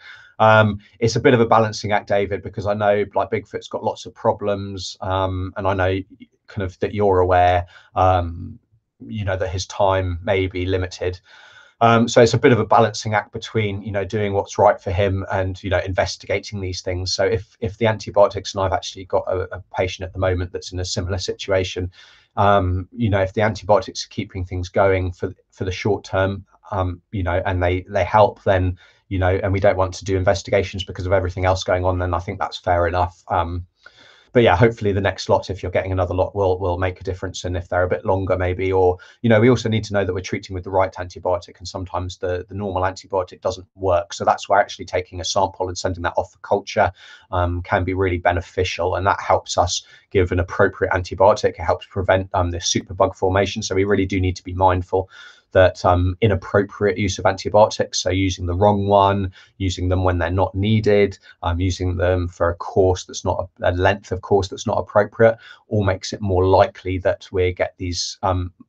It's a bit of a balancing act, David, because I know like Bigfoot's got lots of problems, and I know kind of that you're aware, that his time may be limited. So it's a bit of a balancing act between, doing what's right for him and, investigating these things. So if the antibiotics, and I've actually got a patient at the moment that's in a similar situation, if the antibiotics are keeping things going for the short term, and they help, then, and we don't want to do investigations because of everything else going on, then I think that's fair enough. But yeah, hopefully the next lot, if you're getting another lot, will make a difference. And if they're a bit longer, maybe, or, we also need to know that we're treating with the right antibiotic. And sometimes the normal antibiotic doesn't work. So that's why actually taking a sample and sending that off for culture can be really beneficial. And that helps us give an appropriate antibiotic. It helps prevent this superbug formation. So we really do need to be mindful that inappropriate use of antibiotics, so using the wrong one, using them when they're not needed, using them for a course that's not a length of course that's not appropriate, all makes it more likely that we get these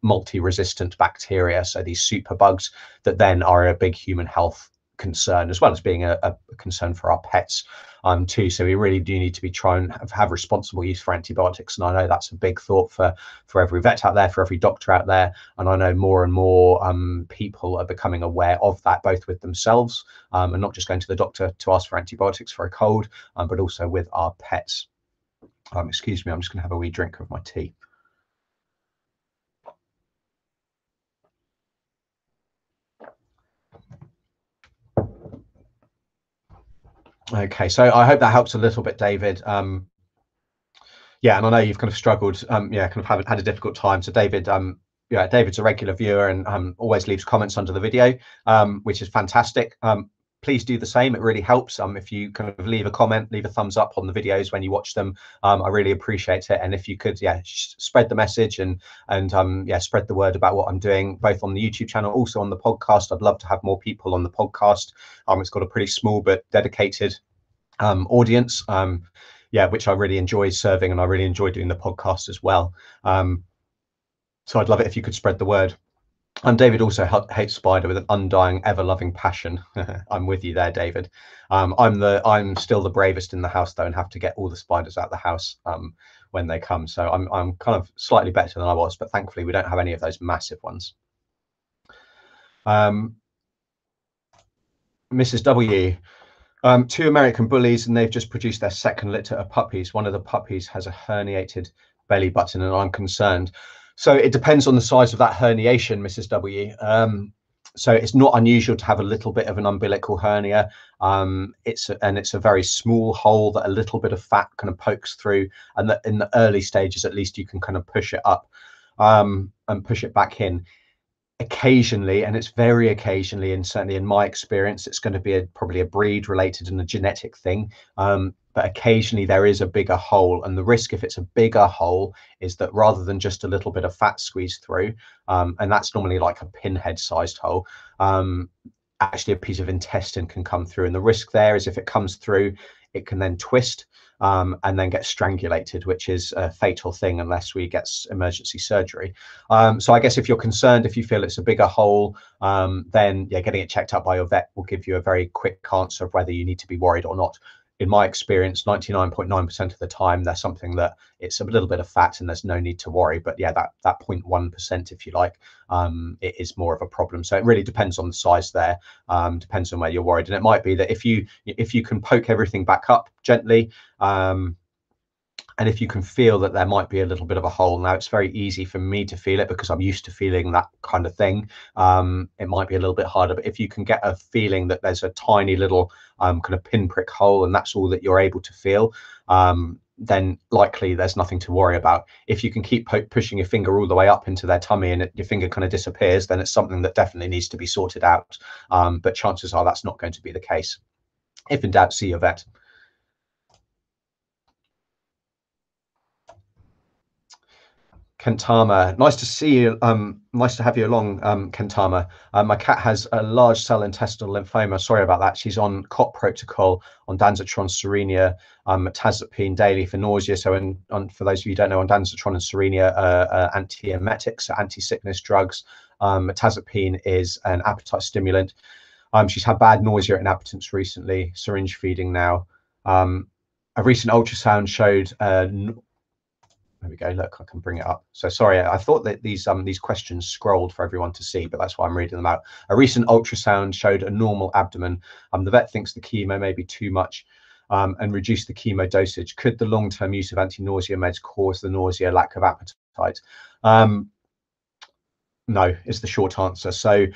multi-resistant bacteria, so these superbugs that then are a big human health concern, as well as being a concern for our pets too. So we really do need to be trying to have responsible use for antibiotics, and I know that's a big thought for every vet out there, for every doctor out there, and I know more and more people are becoming aware of that, both with themselves and not just going to the doctor to ask for antibiotics for a cold, but also with our pets. Excuse me, I'm just going to have a wee drink of my tea. Okay, so I hope that helps a little bit, David. Yeah, and I know you've kind of struggled, kind of had a difficult time. So David, David's a regular viewer and always leaves comments under the video, which is fantastic. Please do the same. It really helps if you kind of leave a comment, leave a thumbs up on the videos when you watch them. I really appreciate it. And if you could, spread the message and spread the word about what I'm doing, both on the YouTube channel, also on the podcast. I'd love to have more people on the podcast. It's got a pretty small but dedicated audience, which I really enjoy serving, and I really enjoy doing the podcast as well. So I'd love it if you could spread the word. David also hates spider with an undying, ever-loving passion. I'm with you there, David. I'm still the bravest in the house though, and have to get all the spiders out of the house when they come. So I'm kind of slightly better than I was, but thankfully we don't have any of those massive ones. Mrs. W. 2 American bullies, and they've just produced their second litter of puppies. One of the puppies has a herniated belly button, and I'm concerned. So it depends on the size of that herniation, Mrs. W. So it's not unusual to have a little bit of an umbilical hernia. It's a very small hole that a little bit of fat kind of pokes through, and that in the early stages, at least, you can kind of push it up and push it back in. Occasionally, and it's very occasionally, and certainly in my experience, it's going to be probably a breed related and a genetic thing. But occasionally there is a bigger hole, and the risk, if it's a bigger hole, is that rather than just a little bit of fat squeezed through, and that's normally like a pinhead sized hole, actually a piece of intestine can come through. And the risk there is if it comes through, it can then twist and then get strangulated, which is a fatal thing unless we get emergency surgery. So I guess if you're concerned, if you feel it's a bigger hole, then yeah, getting it checked out by your vet will give you a very quick answer of whether you need to be worried or not. In my experience, 99.9% of the time, there's something that it's a little bit of fat and there's no need to worry. But yeah, that 0.1%, if you like, it is more of a problem. So it really depends on the size there, depends on where you're worried. And it might be that if you can poke everything back up gently, and if you can feel that there might be a little bit of a hole. Now, it's very easy for me to feel it because I'm used to feeling that kind of thing. It might be a little bit harder, but if you can get a feeling that there's a tiny little kind of pinprick hole and that's all that you're able to feel, then likely there's nothing to worry about. If you can keep pushing your finger all the way up into their tummy and your finger kind of disappears, then it's something that definitely needs to be sorted out. But chances are that's not going to be the case. If in doubt, see your vet. Kentama, nice to see you. Nice to have you along, Kentama. My cat has a large cell intestinal lymphoma. Sorry about that. She's on COP protocol on danzatron, serenia, tazapine daily for nausea. So, for those of you who don't know, on danzatron and serenia are antiemetics, anti-sickness drugs. Tazapine is an appetite stimulant. She's had bad nausea and appetence recently. Syringe feeding now. A recent ultrasound showed. There we go. Look, I can bring it up. So sorry, I thought that these questions scrolled for everyone to see, but that's why I'm reading them out. A recent ultrasound showed a normal abdomen. The vet thinks the chemo may be too much and reduce the chemo dosage. Could the long-term use of anti-nausea meds cause the nausea, lack of appetite? No, is the short answer. So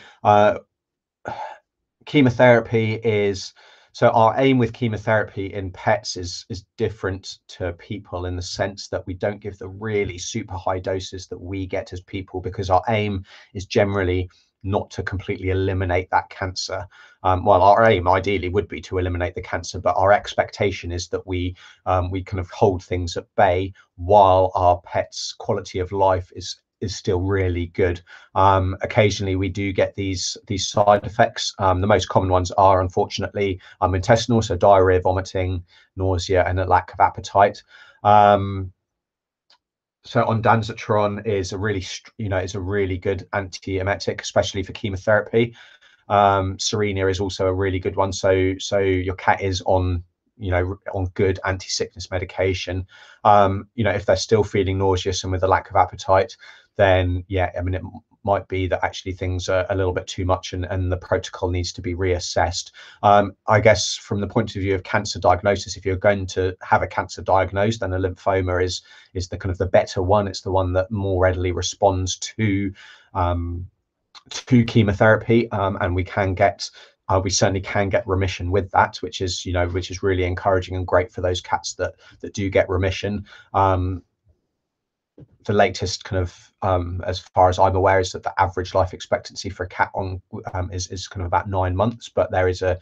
chemotherapy is. So our aim with chemotherapy in pets is different to people in the sense that we don't give the really super high doses that we get as people, because our aim is generally not to completely eliminate that cancer. Well, our aim ideally would be to eliminate the cancer, but our expectation is that we kind of hold things at bay while our pet's quality of life is still really good. Occasionally we do get these side effects. The most common ones are unfortunately intestinal, so diarrhea, vomiting, nausea, and a lack of appetite. So ondansetron is a really good antiemetic, especially for chemotherapy. Serenia is also a really good one. So your cat is on good anti-sickness medication. If they're still feeling nauseous and with a lack of appetite, then yeah, I mean, it might be that actually things are a little bit too much and the protocol needs to be reassessed. I guess from the point of view of cancer diagnosis, if you're going to have a cancer diagnosed, then a lymphoma is the kind of the better one. It's the one that more readily responds to chemotherapy, and we certainly can get remission with that, which is really encouraging and great for those cats that do get remission. The latest kind of, as far as I'm aware, is that the average life expectancy for a cat is kind of about 9 months, but there is a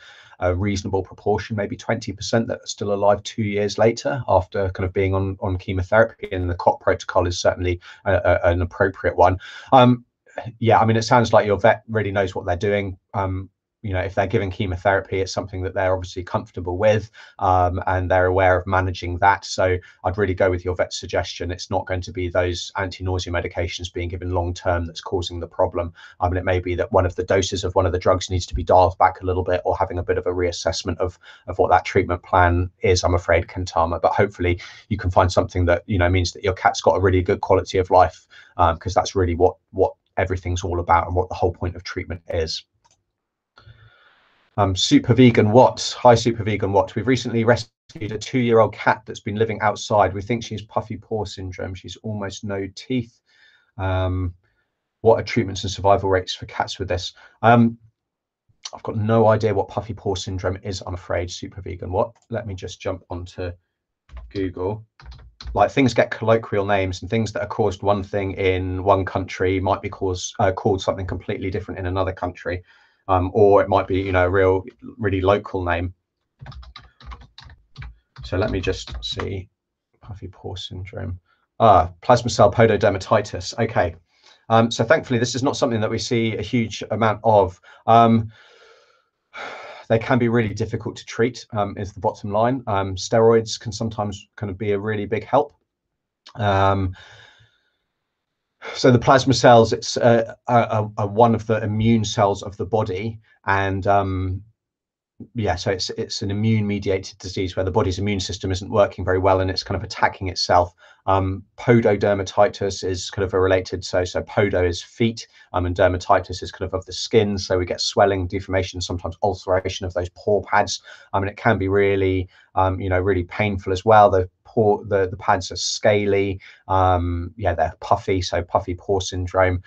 reasonable proportion, maybe 20%, that are still alive 2 years later after kind of being on chemotherapy, and the COP protocol is certainly an appropriate one. Yeah, I mean, it sounds like your vet really knows what they're doing. you know, if they're given chemotherapy, it's something that they're obviously comfortable with, and they're aware of managing that. So I'd really go with your vet's suggestion. It's not going to be those anti-nausea medications being given long term that's causing the problem. And it may be that one of the doses of one of the drugs needs to be dialed back a little bit, or having a bit of a reassessment of what that treatment plan is, I'm afraid, Kentama. But hopefully you can find something that, you know, means that your cat's got a really good quality of life, because that's really what everything's all about and what the whole point of treatment is. Super Vegan Watt. Hi, Super Vegan Watt. We've recently rescued a 2-year-old cat that's been living outside. We think she's puffy paw syndrome. She's almost no teeth. What are treatments and survival rates for cats with this? I've got no idea what puffy paw syndrome is, I'm afraid, Super Vegan Watt. Let me just jump onto Google. Like, things get colloquial names, and things that are caused one thing in one country might be called something completely different in another country. Or it might be, you know, a really local name. So let me just see. Puffy paw syndrome. Plasma cell pododermatitis. Okay. So thankfully, this is not something that we see a huge amount of. They can be really difficult to treat, is the bottom line. Steroids can sometimes kind of be a really big help. So the plasma cells, it's one of the immune cells of the body, and yeah, so it's an immune mediated disease where the body's immune system isn't working very well and it's kind of attacking itself. Pododermatitis is kind of a related, so podo is feet, and dermatitis is kind of the skin, so we get swelling, deformation, sometimes ulceration of those paw pads, and it can be really you know, really painful as well. The pads are scaly, yeah, they're puffy, so puffy paw syndrome.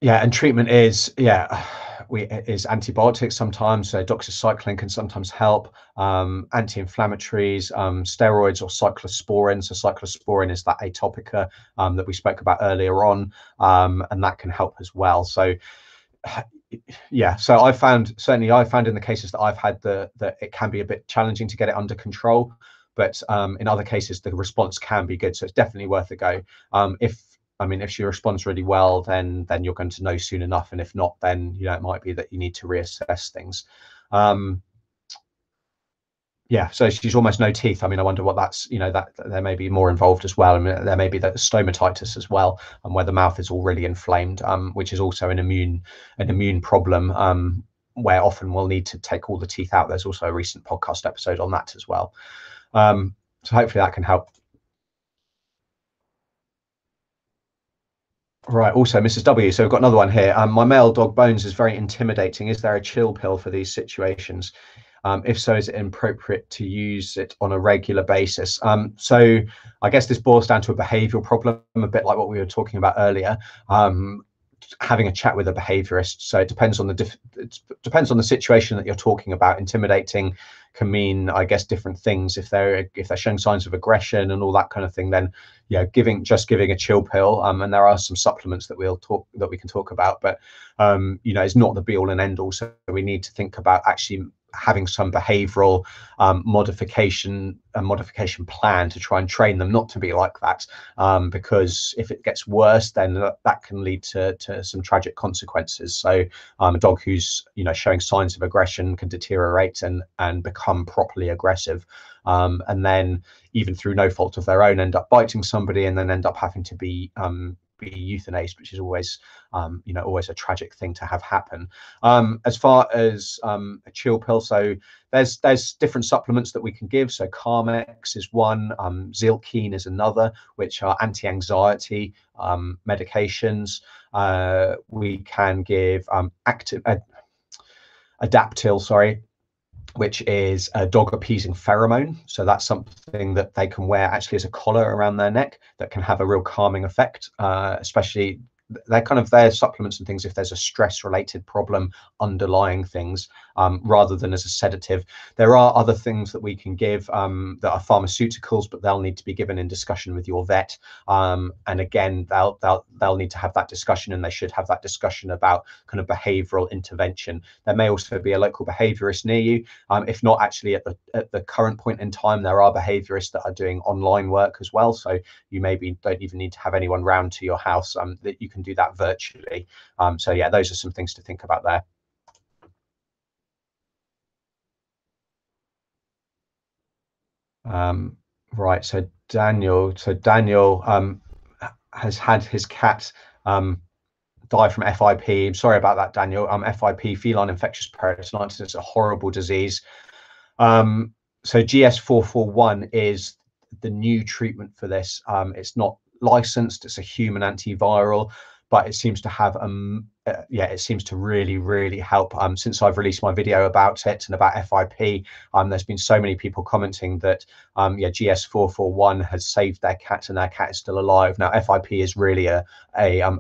Yeah, and treatment is, is antibiotics sometimes, so doxycycline can sometimes help, anti-inflammatories, steroids, or cyclosporin. So cyclosporin is that Atopica that we spoke about earlier on, and that can help as well. So yeah, so I found in the cases that I've had that it can be a bit challenging to get it under control, but in other cases the response can be good, so it's definitely worth a go. If she responds really well, then you're going to know soon enough, and if not, then, you know, it might be that you need to reassess things. Yeah, so she's almost no teeth. I mean, I wonder what that's, you know, that there may be more involved as well. I mean, there may be that stomatitis as well, and where the mouth is already inflamed, which is also an immune problem, where often we'll need to take all the teeth out. There's also a recent podcast episode on that as well. So hopefully that can help. Right, also Mrs. W. So we've got another one here. My male dog Bones is very intimidating. Is there a chill pill for these situations? If so, is it appropriate to use it on a regular basis? So I guess this boils down to a behavioural problem, a bit like what we were talking about earlier. Having a chat with a behaviourist. So it depends on the situation that you're talking about. Intimidating can mean, I guess, different things. If they're showing signs of aggression and all that kind of thing, then yeah, giving a chill pill, and there are some supplements that we can talk about, but you know, it's not the be all and end all. So we need to think about actually having some behavioral modification plan to try and train them not to be like that, because if it gets worse, then that can lead to some tragic consequences. So a dog who's, you know, showing signs of aggression can deteriorate and become properly aggressive, and then even through no fault of their own end up biting somebody, and then end up having to be euthanized, which is always you know, always a tragic thing to have happen. As far as a chill pill, so there's different supplements that we can give. So Carmex is one, Zilkine is another, which are anti-anxiety medications. We can give Adaptil, sorry, which is a dog appeasing pheromone. So that's something that they can wear actually as a collar around their neck that can have a real calming effect, especially they're supplements and things if there's a stress related problem underlying things, rather than as a sedative. There are other things that we can give that are pharmaceuticals, but they'll need to be given in discussion with your vet, and again they'll need to have that discussion, and they should have that discussion about kind of behavioral intervention. There may also be a local behaviorist near you. If not, actually at the current point in time, there are behaviorists that are doing online work as well, so you maybe don't even need to have anyone round to your house, that you can can do that virtually. So yeah, those are some things to think about there. Right, so Daniel has had his cat die from FIP. I'm sorry about that, Daniel. FIP, feline infectious peritonitis, is a horrible disease. So GS441 is the new treatment for this. It's not licensed, it's a human antiviral, but it seems to have it seems to really help. Since I've released my video about it and about FIP, there's been so many people commenting that GS441 has saved their cat and their cat is still alive. Now FIP is really a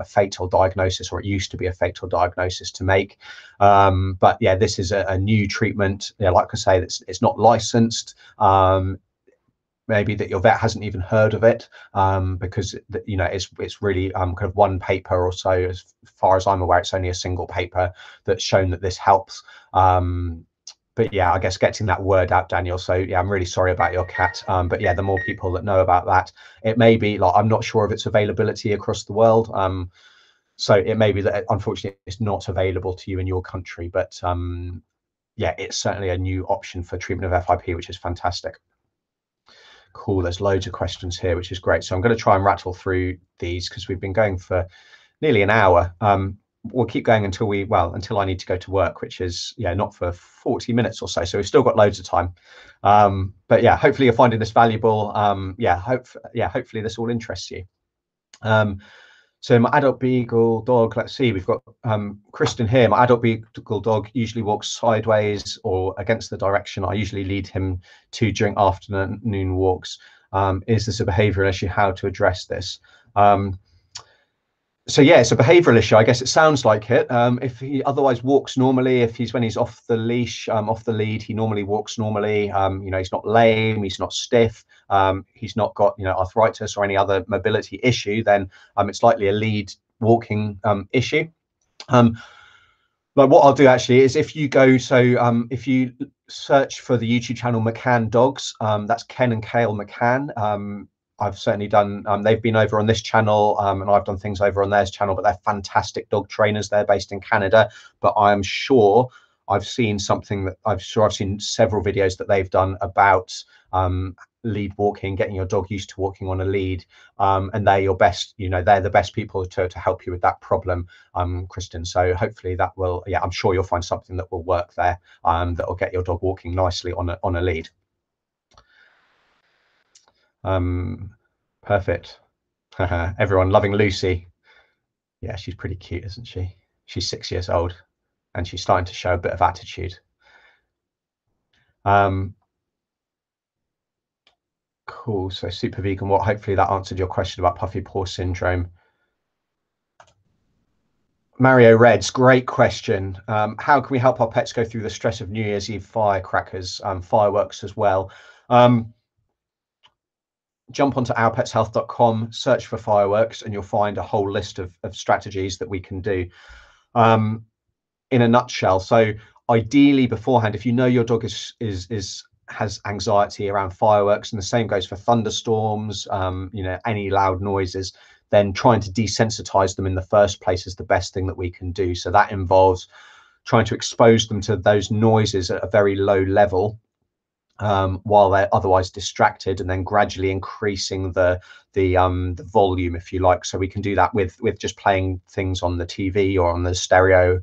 fatal diagnosis, or it used to be a fatal diagnosis to make, but yeah, this is a new treatment. Like I say, it's not licensed. Maybe that your vet hasn't even heard of it, because it's really kind of one paper or so. As far as I'm aware, it's only a single paper that's shown that this helps. But yeah, I guess getting that word out, Daniel. So yeah, I'm really sorry about your cat. But yeah, the more people that know about that, it may be like, I'm not sure of its availability across the world. So it may be that unfortunately it's not available to you in your country. But yeah, it's certainly a new option for treatment of FIP, which is fantastic. Cool, there's loads of questions here, which is great. So I'm going to try and rattle through these because we've been going for nearly an hour. We'll keep going until I need to go to work, which is not for 40 minutes or so. So we've still got loads of time. But yeah, hopefully you're finding this valuable. Hopefully this all interests you. So my adult beagle dog, let's see, we've got Kristen here. My adult beagle dog usually walks sideways or against the direction I usually lead him to during afternoon walks. Is this a behavioural issue? How to address this? So yeah, it's a behavioural issue. I guess it sounds like it. If he otherwise walks normally, when he's off the leash, off the lead, he normally walks normally. He's not lame, he's not stiff, he's not got arthritis or any other mobility issue, then it's likely a lead walking issue. Like what I'll do actually is if you search for the YouTube channel McCann Dogs, that's Ken and Kale McCann. I've certainly done, they've been over on this channel, and I've done things over on theirs channel, but they're fantastic dog trainers. They're based in Canada, but I'm sure I've seen several videos that they've done about lead walking, getting your dog used to walking on a lead, and they're your best, they're the best people to help you with that problem, Kristen. So hopefully that will, I'm sure you'll find something that will work there, that will get your dog walking nicely on a lead. Perfect. Everyone loving Lucy. Yeah, she's pretty cute, isn't she? She's 6 years old and she's starting to show a bit of attitude. Cool. So super vegan, hopefully that answered your question about puffy paw syndrome. Mario Reds, great question. How can we help our pets go through the stress of New Year's Eve firecrackers, fireworks as well? Jump onto ourpetshealth.com, search for fireworks, and you'll find a whole list of strategies that we can do. In a nutshell, so ideally beforehand, if you know your dog has anxiety around fireworks, and the same goes for thunderstorms, any loud noises, then trying to desensitize them in the first place is the best thing that we can do. So that involves trying to expose them to those noises at a very low level, while they're otherwise distracted, and then gradually increasing the volume, if you like. So we can do that with just playing things on the TV or on the stereo,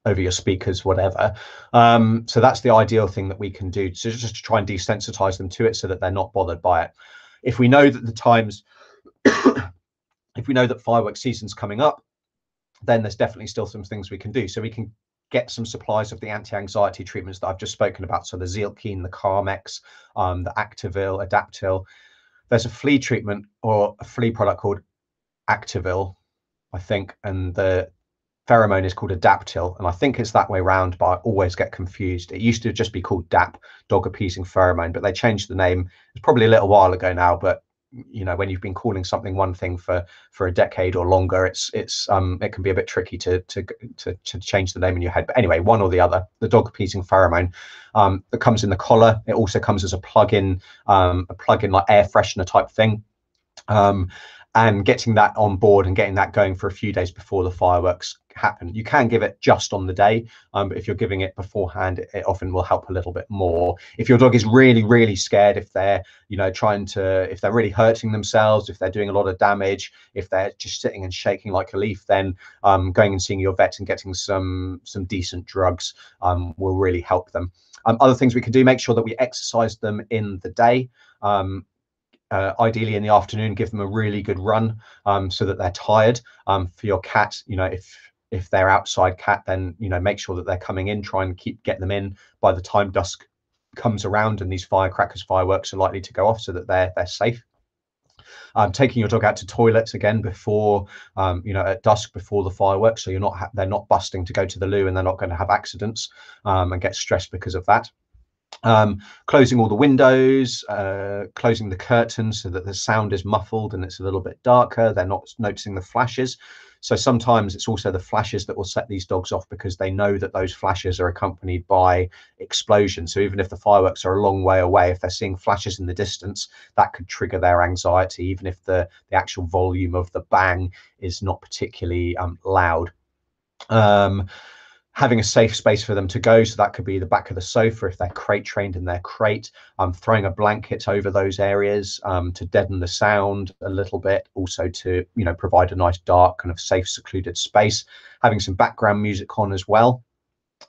over your speakers, whatever. So that's the ideal thing that we can do, so just to try and desensitize them to it so that they're not bothered by it. If we know that if we know that fireworks season's coming up, then there's definitely still some things we can do. So we can get some supplies of the anti-anxiety treatments that I've just spoken about. So the Zilkine, the Carmex, the Activil, Adaptil. There's a flea treatment or a flea product called Activil, I think, and the pheromone is called Adaptil, and I think it's that way around, but I always get confused. It used to just be called DAP, dog appeasing pheromone, but they changed the name. It's probably a little while ago now, but when you've been calling something one thing for a decade or longer, it can be a bit tricky to change the name in your head. But anyway, one or the other. The dog appeasing pheromone that comes in the collar. It also comes as a plug-in like air freshener type thing. and getting that on board and getting that going for a few days before the fireworks happen. You can give it just on the day, but if you're giving it beforehand, it often will help a little bit more. If your dog is really, really scared, if they're, if they're really hurting themselves, if they're doing a lot of damage, if they're just sitting and shaking like a leaf, then going and seeing your vet and getting some decent drugs will really help them. Other things we can do: make sure that we exercise them in the day. Ideally in the afternoon, give them a really good run so that they're tired. For your cat, if they're outside cat, then make sure that they're coming in. Try and get them in by the time dusk comes around and these fireworks are likely to go off, so that they're safe. Taking your dog out to toilets again before at dusk, before the fireworks, so they're not busting to go to the loo, and they're not going to have accidents and get stressed because of that. Closing all the windows, closing the curtains so that the sound is muffled and it's a little bit darker. They're not noticing the flashes. So sometimes it's also the flashes that will set these dogs off, because they know that those flashes are accompanied by explosion. So even if the fireworks are a long way away, if they're seeing flashes in the distance, that could trigger their anxiety, even if the actual volume of the bang is not particularly loud. Having a safe space for them to go, so that could be the back of the sofa if they're crate trained in their crate. Throwing a blanket over those areas to deaden the sound a little bit, also to provide a nice dark kind of safe secluded space. Having some background music on as well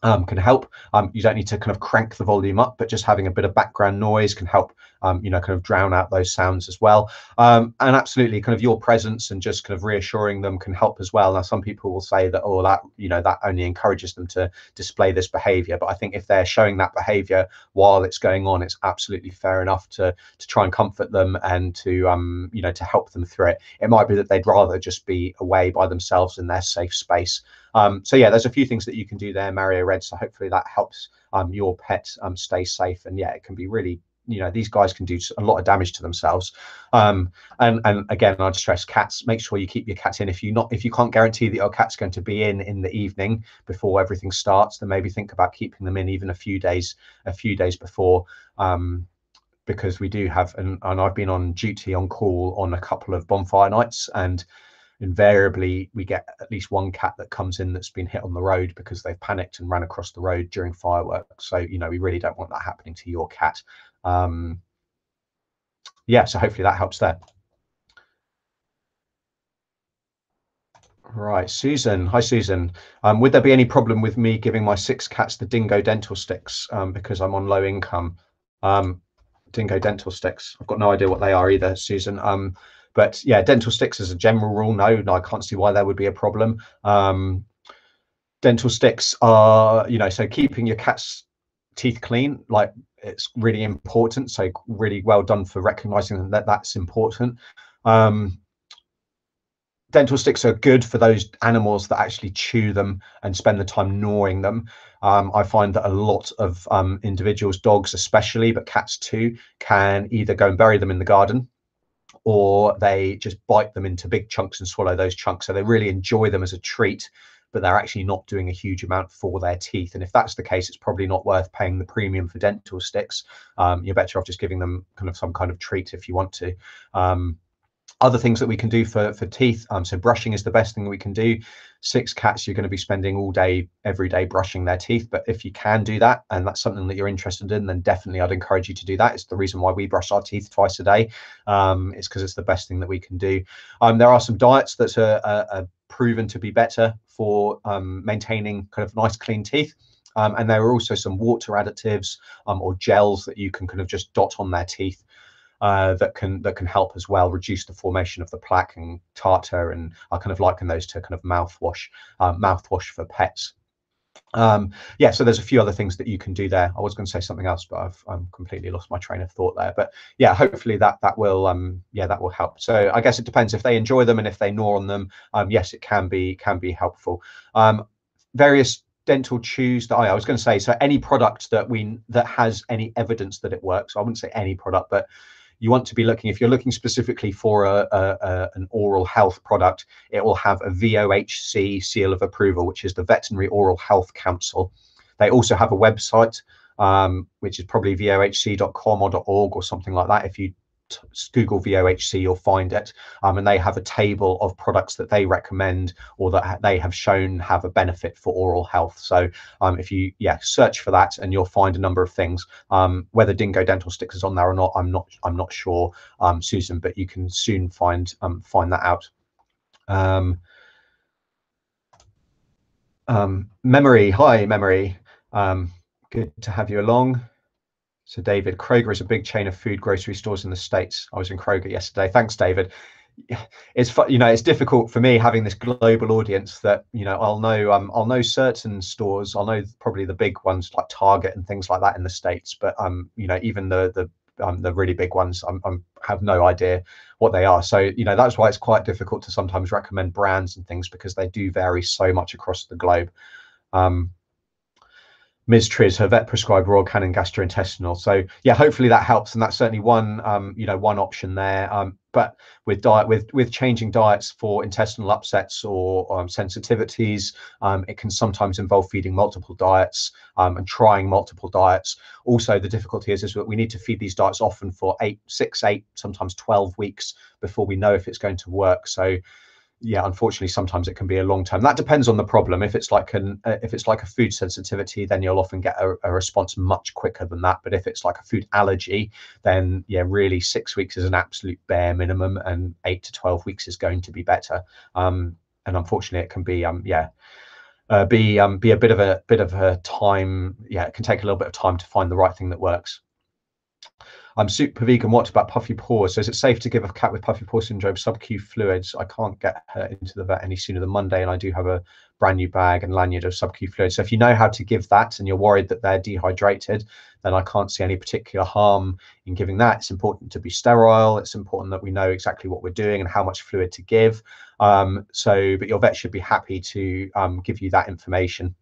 can help. You don't need to kind of crank the volume up, but just having a bit of background noise can help kind of drown out those sounds as well. And absolutely, kind of your presence and just kind of reassuring them can help as well. Now, some people will say that, that only encourages them to display this behavior, but I think if they're showing that behavior while it's going on, it's absolutely fair enough to try and comfort them and to to help them through it. It might be that they'd rather just be away by themselves in their safe space. So yeah, there's a few things that you can do there, Mario Red. So hopefully that helps your pet stay safe. And yeah, it can be really, these guys can do a lot of damage to themselves. And again, I'd stress, cats, make sure you keep your cat in. If you can't guarantee that your cat's going to be in the evening before everything starts, then maybe think about keeping them in even a few days before. Because we do have, and I've been on duty on call on a couple of bonfire nights, and invariably we get at least one cat that comes in that's been hit on the road because they've panicked and ran across the road during fireworks. So we really don't want that happening to your cat. Yeah, so hopefully that helps there. Right, Susan. Hi, Susan. Would there be any problem with me giving my 6 cats the dingo dental sticks because I'm on low income? Dingo dental sticks, I've got no idea what they are either, Susan. But yeah, dental sticks as a general rule, no, I can't see why there would be a problem. Dental sticks are, so keeping your cat's teeth clean, like, it's really important. So really well done for recognizing that that's important. Dental sticks are good for those animals that actually chew them and spend the time gnawing them. I find that a lot of individuals, dogs especially, but cats too, can either go and bury them in the garden, or they just bite them into big chunks and swallow those chunks. So they really enjoy them as a treat, but they're actually not doing a huge amount for their teeth. And if that's the case, it's probably not worth paying the premium for dental sticks. You're better off just giving them kind of some kind of treat if you want to. Other things that we can do for teeth, so brushing is the best thing that we can do. 6 cats, you're going to be spending all day, every day, brushing their teeth. But if you can do that, and that's something that you're interested in, then definitely I'd encourage you to do that. It's the reason why we brush our teeth twice a day. It's because it's the best thing that we can do. There are some diets that are proven to be better for maintaining kind of nice, clean teeth. And there are also some water additives or gels that you can kind of just dot on their teeth. That can help as well reduce the formation of the plaque and tartar, and I kind of liken those to kind of mouthwash for pets. Yeah, so there's a few other things that you can do there. I was going to say something else, but I've completely lost my train of thought there. But yeah, hopefully that will that will help. So I guess it depends if they enjoy them and if they gnaw on them. Yes, it can be helpful. Various dental chews that I was going to say, so any product that has any evidence that it works. I wouldn't say any product, but you want to be looking, if you're looking specifically for an oral health product, it will have a VOHC seal of approval, which is the Veterinary Oral Health Council. They also have a website, which is probably vohc.com or .org or something like that. If you Google VOHC, you'll find it, and they have a table of products that they recommend or that they have shown have a benefit for oral health. So if you search for that, and you'll find a number of things. Whether Dingo Dental Sticks is on there or not, I'm not sure, Susan, but you can soon find that out. Memory, hi Memory, good to have you along. So David, Kroger is a big chain of food grocery stores in the States. I was in Kroger yesterday. Thanks, David. It's it's difficult for me having this global audience that I'll know certain stores. I'll know probably the big ones like Target and things like that in the States, but even the really big ones, I have no idea what they are. So that's why it's quite difficult to sometimes recommend brands and things, because they do vary so much across the globe. Ms. Triz, her vet prescribed Royal Canin gastrointestinal. So yeah, hopefully that helps, and that's certainly one one option there. But with changing diets for intestinal upsets or sensitivities, it can sometimes involve feeding multiple diets and trying multiple diets. Also, the difficulty is that we need to feed these diets often for 6, 8, sometimes 12 weeks before we know if it's going to work. So yeah, unfortunately, sometimes it can be a long term. That depends on the problem. If it's like a food sensitivity, then you'll often get a response much quicker than that. But if it's like a food allergy, then yeah, really 6 weeks is an absolute bare minimum, and 8 to 12 weeks is going to be better. And unfortunately, it can be be a bit of a time. Yeah, it can take a little bit of time to find the right thing that works. I'm super vegan. What about puffy paws? So is it safe to give a cat with puffy paw syndrome sub-Q fluids? I can't get her into the vet any sooner than Monday, and I do have a brand new bag and lanyard of sub-Q fluids. So if you know how to give that and you're worried that they're dehydrated, then I can't see any particular harm in giving that. It's important to be sterile. It's important that we know exactly what we're doing and how much fluid to give. But your vet should be happy to give you that information.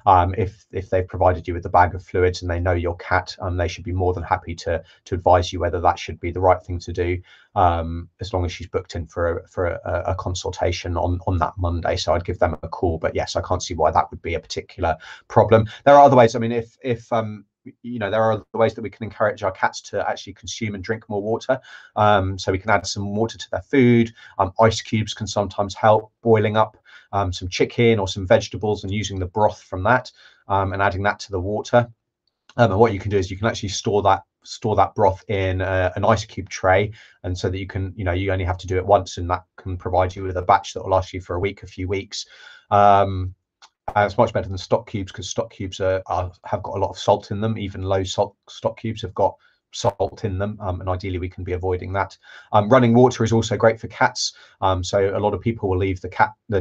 If they've provided you with a bag of fluids and they know your cat, they should be more than happy to advise you whether that should be the right thing to do, as long as she's booked in for a consultation on that Monday. So I'd give them a call. But yes, I can't see why that would be a particular problem. There are other ways. I mean, if there are other ways that we can encourage our cats to actually consume and drink more water. So we can add some water to their food. Ice cubes can sometimes help, boiling up some chicken or some vegetables and using the broth from that, and adding that to the water. And what you can do is you can actually store that broth in an ice cube tray, and so that you can you only have to do it once, and that can provide you with a batch that will last you for a few weeks. It's much better than stock cubes, because stock cubes have got a lot of salt in them. Even low salt stock cubes have got salt in them, and ideally we can be avoiding that. Running water is also great for cats. So a lot of people will leave the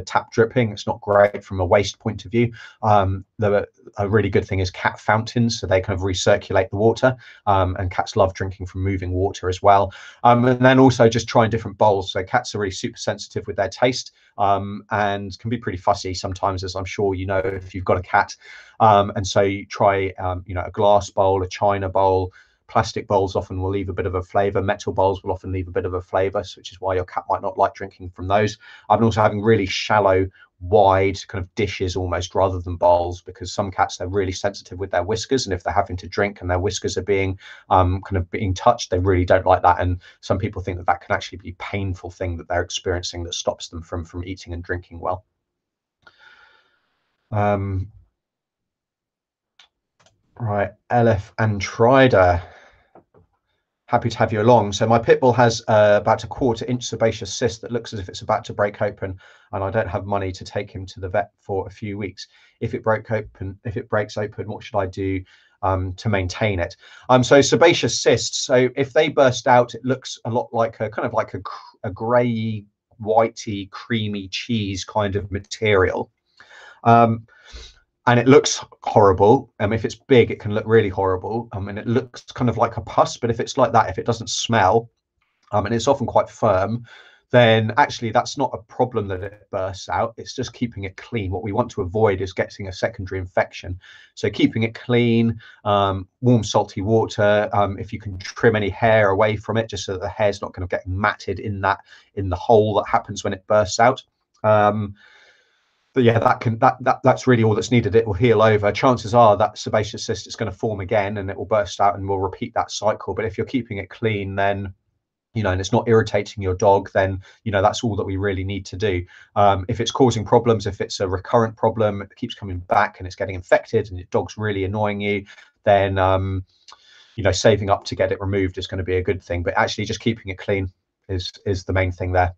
tap dripping. It's not great from a waste point of view. A really good thing is cat fountains, so they kind of recirculate the water, and cats love drinking from moving water as well. And then also just trying different bowls. So cats are really super sensitive with their taste, and can be pretty fussy sometimes, as I'm sure you know if you've got a cat. And so you try a glass bowl, a china bowl. Plastic bowls often will leave a bit of a flavor. Metal bowls will often leave a bit of a flavor, which is why your cat might not like drinking from those. I'm also having really shallow, wide kind of dishes almost, rather than bowls, because some cats, they're really sensitive with their whiskers, and if they're having to drink and their whiskers are being being touched, they really don't like that. And some people think that can actually be a painful thing that they're experiencing that stops them from eating and drinking well. Right, Elif and Trider, happy to have you along. So my pit bull has about a 1/4 inch sebaceous cyst that looks as if it's about to break open, and I don't have money to take him to the vet for a few weeks. If it breaks open, what should I do to maintain it? So sebaceous cysts, so if they burst out, it looks a lot like a grey, whitey, creamy cheese kind of material. And it looks horrible. If it's big, it can look really horrible. And it looks kind of like a pus, but if it's like that, if it doesn't smell, and it's often quite firm, then actually that's not a problem that it bursts out. It's just keeping it clean. What we want to avoid is getting a secondary infection. So keeping it clean, warm, salty water. If you can trim any hair away from it, just so that the hair's not going to get matted in the hole that happens when it bursts out. But yeah, that's really all that's needed. It will heal over. Chances are that sebaceous cyst is going to form again, and it will burst out, and we'll repeat that cycle. But if you're keeping it clean, then and it's not irritating your dog, then, that's all that we really need to do. If it's causing problems, if it's a recurrent problem, it keeps coming back and it's getting infected and your dog's really annoying you, then, saving up to get it removed is going to be a good thing. But actually just keeping it clean is the main thing there.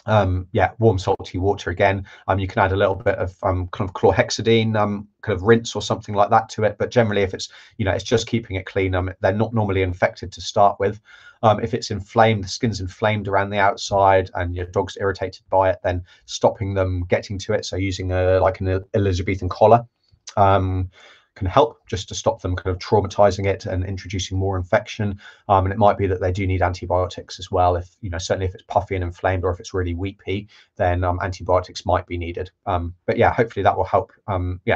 Warm salty water again. You can add a little bit of kind of chlorhexidine, kind of rinse or something like that to it. But generally, if it's it's just keeping it clean. They're not normally infected to start with. If it's inflamed, the skin's inflamed around the outside, and your dog's irritated by it, then stopping them getting to it. So using like an Elizabethan collar can help, just to stop them kind of traumatizing it and introducing more infection. And it might be that they do need antibiotics as well. If certainly if it's puffy and inflamed, or if it's really weepy, then antibiotics might be needed. But yeah, hopefully that will help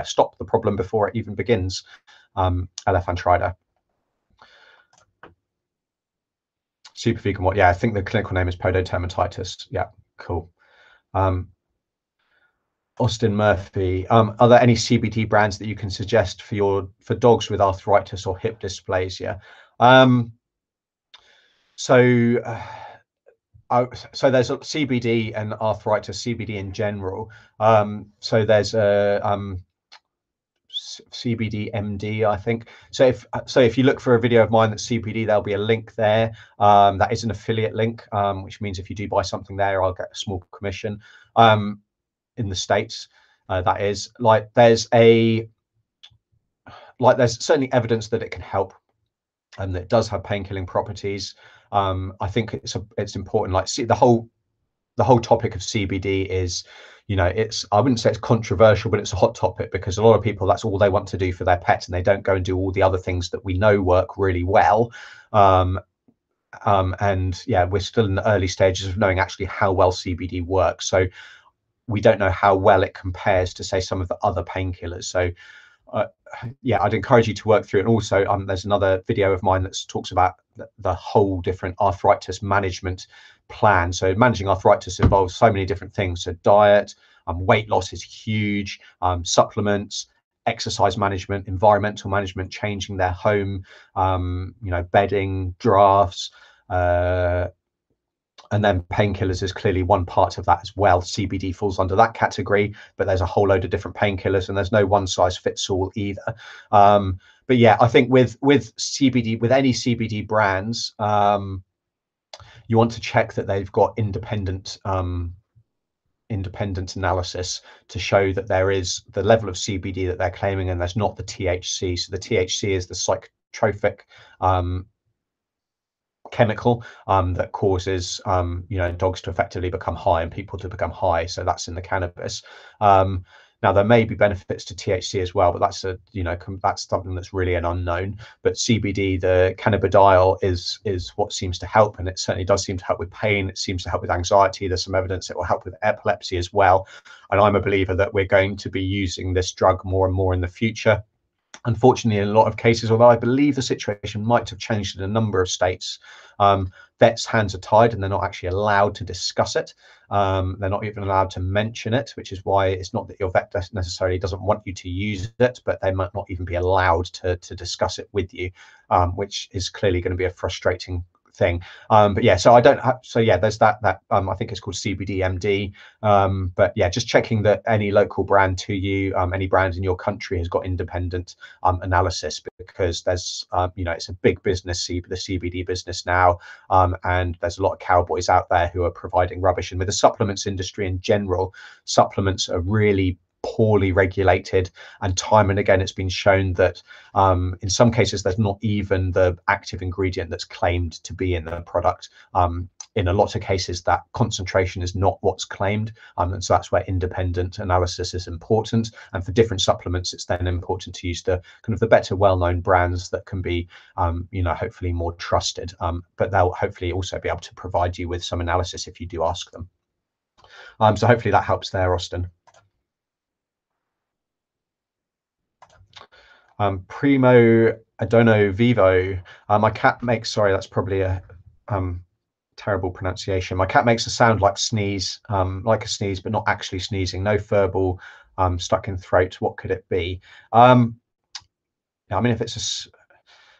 stop the problem before it even begins. Elephantrida. Super vegan. What? Yeah, I think the clinical name is pododermatitis. Yeah, cool. Austin Murphy, are there any CBD brands that you can suggest for dogs with arthritis or hip dysplasia? So there's a CBD and arthritis, CBD in general. So there's a CBD MD, I think. So if you look for a video of mine that's CBD, there'll be a link there. That is an affiliate link, which means if you do buy something there, I'll get a small commission. In the States, that is, there's certainly evidence that it can help, and that it does have pain-killing properties. I think it's important. The whole topic of CBD is, I wouldn't say it's controversial, but it's a hot topic, because a lot of people, that's all they want to do for their pets, and they don't go and do all the other things that we know work really well. And we're still in the early stages of knowing actually how well CBD works. So we don't know how well it compares to, say, some of the other painkillers. So I'd encourage you to work through it. And also, there's another video of mine that talks about the whole different arthritis management plan. So managing arthritis involves so many different things. So diet, weight loss is huge, supplements, exercise management, environmental management, changing their home, bedding, drafts, and then painkillers is clearly one part of that as well. CBD falls under that category, but there's a whole load of different painkillers, and there's no one size fits all either. But yeah, I think with CBD, with any CBD brands, you want to check that they've got independent analysis to show that there is the level of CBD that they're claiming, and there's not the THC. So the THC is the psychotropic chemical that causes dogs to effectively become high and people to become high. So that's in the cannabis. Now there may be benefits to THC as well, but that's that's something that's really an unknown. But CBD, the cannabidiol, is what seems to help, and it certainly does seem to help with pain. It seems to help with anxiety. There's some evidence it will help with epilepsy as well. And I'm a believer that we're going to be using this drug more and more in the future. Unfortunately, in a lot of cases, although I believe the situation might have changed in a number of states, vets' hands are tied and they're not actually allowed to discuss it. They're not even allowed to mention it, which is why it's not that your vet necessarily doesn't want you to use it, but they might not even be allowed to discuss it with you, which is clearly going to be a frustrating thing. But yeah, so I don't have, so yeah, there's that I think it's called CBD MD. But yeah, just checking that any local brand to you, any brand in your country, has got independent analysis, because there's it's a big business, the CBD business now, and there's a lot of cowboys out there who are providing rubbish. And with the supplements industry in general, supplements are really poorly regulated, and time and again it's been shown that in some cases there's not even the active ingredient that's claimed to be in the product. In a lot of cases that concentration is not what's claimed, and so that's where independent analysis is important. And for different supplements, it's then important to use the kind of the better well-known brands that can be hopefully more trusted, but they'll hopefully also be able to provide you with some analysis if you do ask them. So hopefully that helps there, Austin. Primo Adono Vivo. My cat makes, sorry, that's probably a terrible pronunciation. My cat makes a sound like sneeze, like a sneeze, but not actually sneezing. No furball stuck in throat. What could it be? I mean, if it's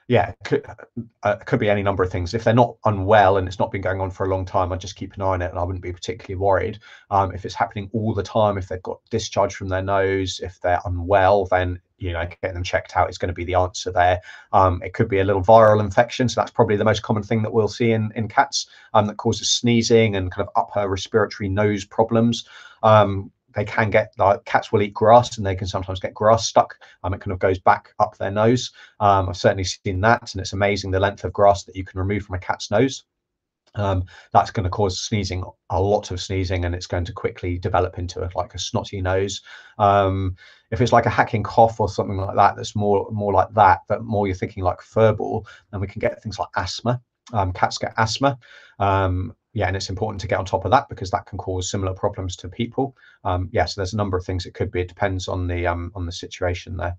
Yeah, could be any number of things. If they're not unwell and it's not been going on for a long time, I'd just keep an eye on it and I wouldn't be particularly worried. If it's happening all the time, if they've got discharge from their nose, if they're unwell, then getting them checked out is going to be the answer there. It could be a little viral infection, so that's probably the most common thing that we'll see in cats, that causes sneezing and kind of upper respiratory nose problems. They can get, like, cats will eat grass and they can sometimes get grass stuck. It kind of goes back up their nose. I've certainly seen that, and it's amazing the length of grass that you can remove from a cat's nose. That's going to cause sneezing, a lot of sneezing, and it's going to quickly develop into like a snotty nose. If it's like a hacking cough or something like that, that's more like that, but more you're thinking like furball, then we can get things like asthma. Cats get asthma. Yeah, and it's important to get on top of that because that can cause similar problems to people. Yeah, so there's a number of things it could be. It depends on the situation there.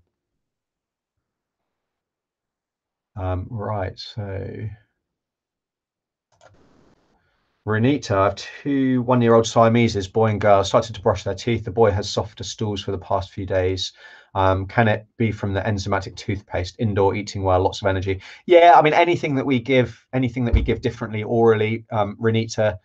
Right, so Renita, I have two 1-year-old Siameses, boy and girl, started to brush their teeth. The boy has softer stools for the past few days. Can it be from the enzymatic toothpaste? Indoor, eating well, lots of energy. Yeah, I mean, anything that we give differently orally, Renata,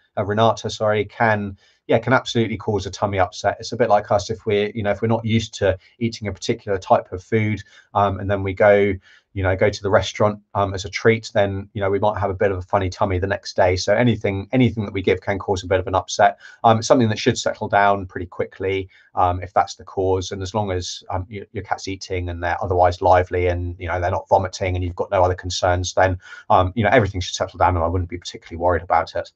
sorry, can absolutely cause a tummy upset. It's a bit like us if we're not used to eating a particular type of food, and then we go to the restaurant as a treat, then we might have a bit of a funny tummy the next day. So anything that we give can cause a bit of an upset. It's something that should settle down pretty quickly if that's the cause, and as long as your cat's eating and they're otherwise lively and they're not vomiting and you've got no other concerns, then everything should settle down and I wouldn't be particularly worried about it.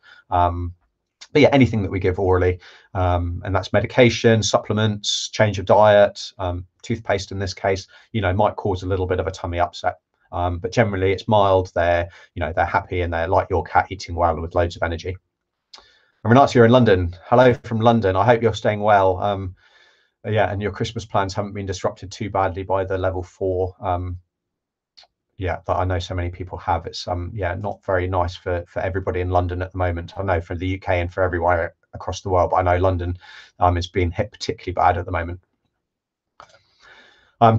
But yeah, anything that we give orally, and that's medication, supplements, change of diet, toothpaste in this case, might cause a little bit of a tummy upset. But generally it's mild. They're happy and they're like your cat, eating well with loads of energy. And Renata, you're in London. Hello from London. I hope you're staying well. Yeah, and your Christmas plans haven't been disrupted too badly by the level 4. Yeah, that I know so many people have. It's not very nice for everybody in London at the moment. I know for the UK and for everywhere across the world, but I know London is being hit particularly bad at the moment.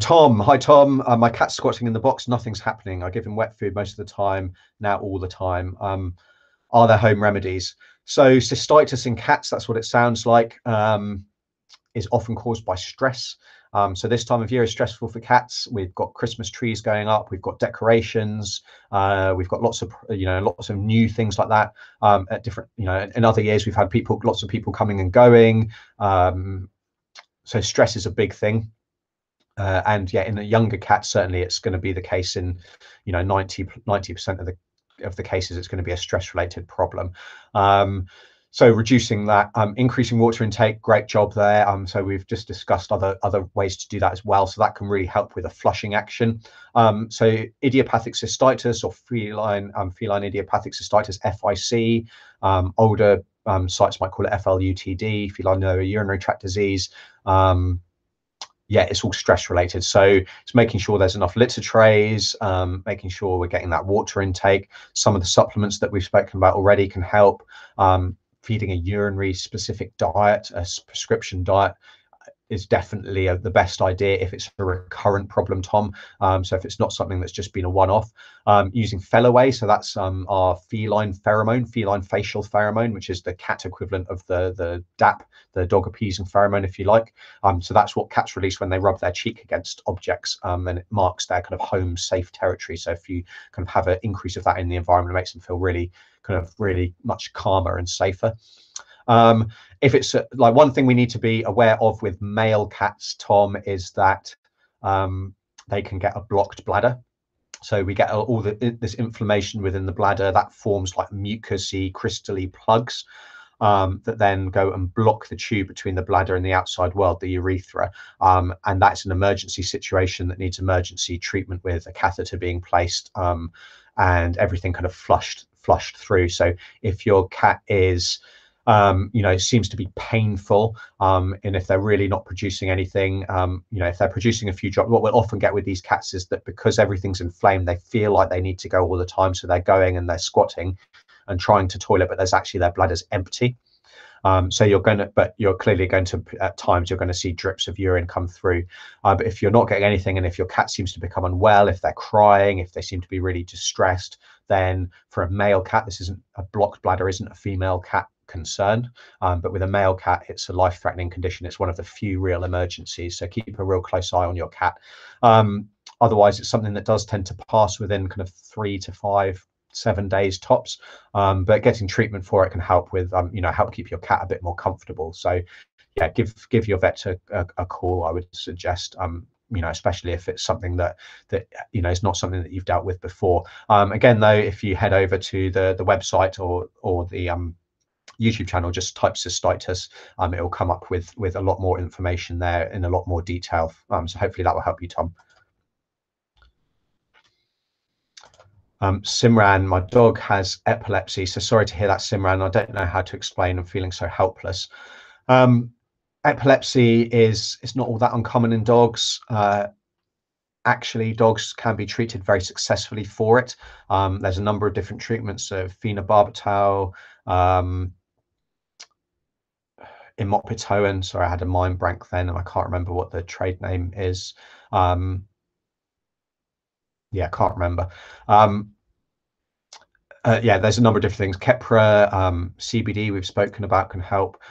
Tom, hi Tom. My cat's squatting in the box. Nothing's happening. I give him wet food most of the time, now all the time. Are there home remedies? So cystitis in cats, that's what it sounds like, is often caused by stress. So this time of year is stressful for cats. We've got Christmas trees going up. We've got decorations. We've got lots of new things like that. At different, in other years we've had lots of people coming and going. So stress is a big thing. And yeah, in the younger cats, certainly it's going to be the case. In 90% of the cases, it's going to be a stress-related problem. So reducing that, increasing water intake, great job there. So we've just discussed other ways to do that as well. So that can really help with a flushing action. So idiopathic cystitis or feline idiopathic cystitis, FIC. Older sites might call it FLUTD, feline urinary tract disease. Yeah, it's all stress related. So it's making sure there's enough litter trays, making sure we're getting that water intake. Some of the supplements that we've spoken about already can help. Feeding a urinary specific diet, a prescription diet, is definitely the best idea if it's a recurrent problem, Tom. So if it's not something that's just been a one-off, using Fellaway, so that's our feline facial pheromone, which is the cat equivalent of the DAP, the dog appeasing pheromone, if you like. So that's what cats release when they rub their cheek against objects, and it marks their kind of home safe territory. So if you kind of have an increase of that in the environment, it makes them feel really much calmer and safer. If it's like one thing we need to be aware of with male cats, Tom, is that they can get a blocked bladder. So we get all this inflammation within the bladder that forms like mucousy, crystally plugs that then go and block the tube between the bladder and the outside world, the urethra. And that's an emergency situation that needs emergency treatment with a catheter being placed and everything kind of flushed through. So if your cat is seems to be painful, and if they're really not producing anything, if they're producing a few drops, what we'll often get with these cats is that because everything's inflamed, they feel like they need to go all the time, so they're going and they're squatting and trying to toilet, but there's actually their bladder's empty. So you're clearly going to, at times, you're going to see drips of urine come through. But if you're not getting anything, and if your cat seems to become unwell, if they're crying, if they seem to be really distressed, then for a male cat, this isn't a blocked bladder, isn't a female cat concern. But with a male cat, it's a life-threatening condition. It's one of the few real emergencies. So keep a real close eye on your cat. Otherwise, it's something that does tend to pass within kind of 3 to 5, 7 days tops. But getting treatment for it can help with, help keep your cat a bit more comfortable. So yeah, give your vet a call, I would suggest. Especially if it's something that is not something that you've dealt with before. Again, though, if you head over to the website or the YouTube channel, just type cystitis, it will come up with a lot more information there in a lot more detail. So hopefully that will help you, Tom. Simran, my dog has epilepsy. So sorry to hear that, Simran. I don't know how to explain. I'm feeling so helpless. Epilepsy is not all that uncommon in dogs. Actually, dogs can be treated very successfully for it. There's a number of different treatments, so phenobarbital, imopitoin. Sorry, I had a mind blank then, and I can't remember what the trade name is. Yeah, can't remember. There's a number of different things. Keppra, CBD we've spoken about can help.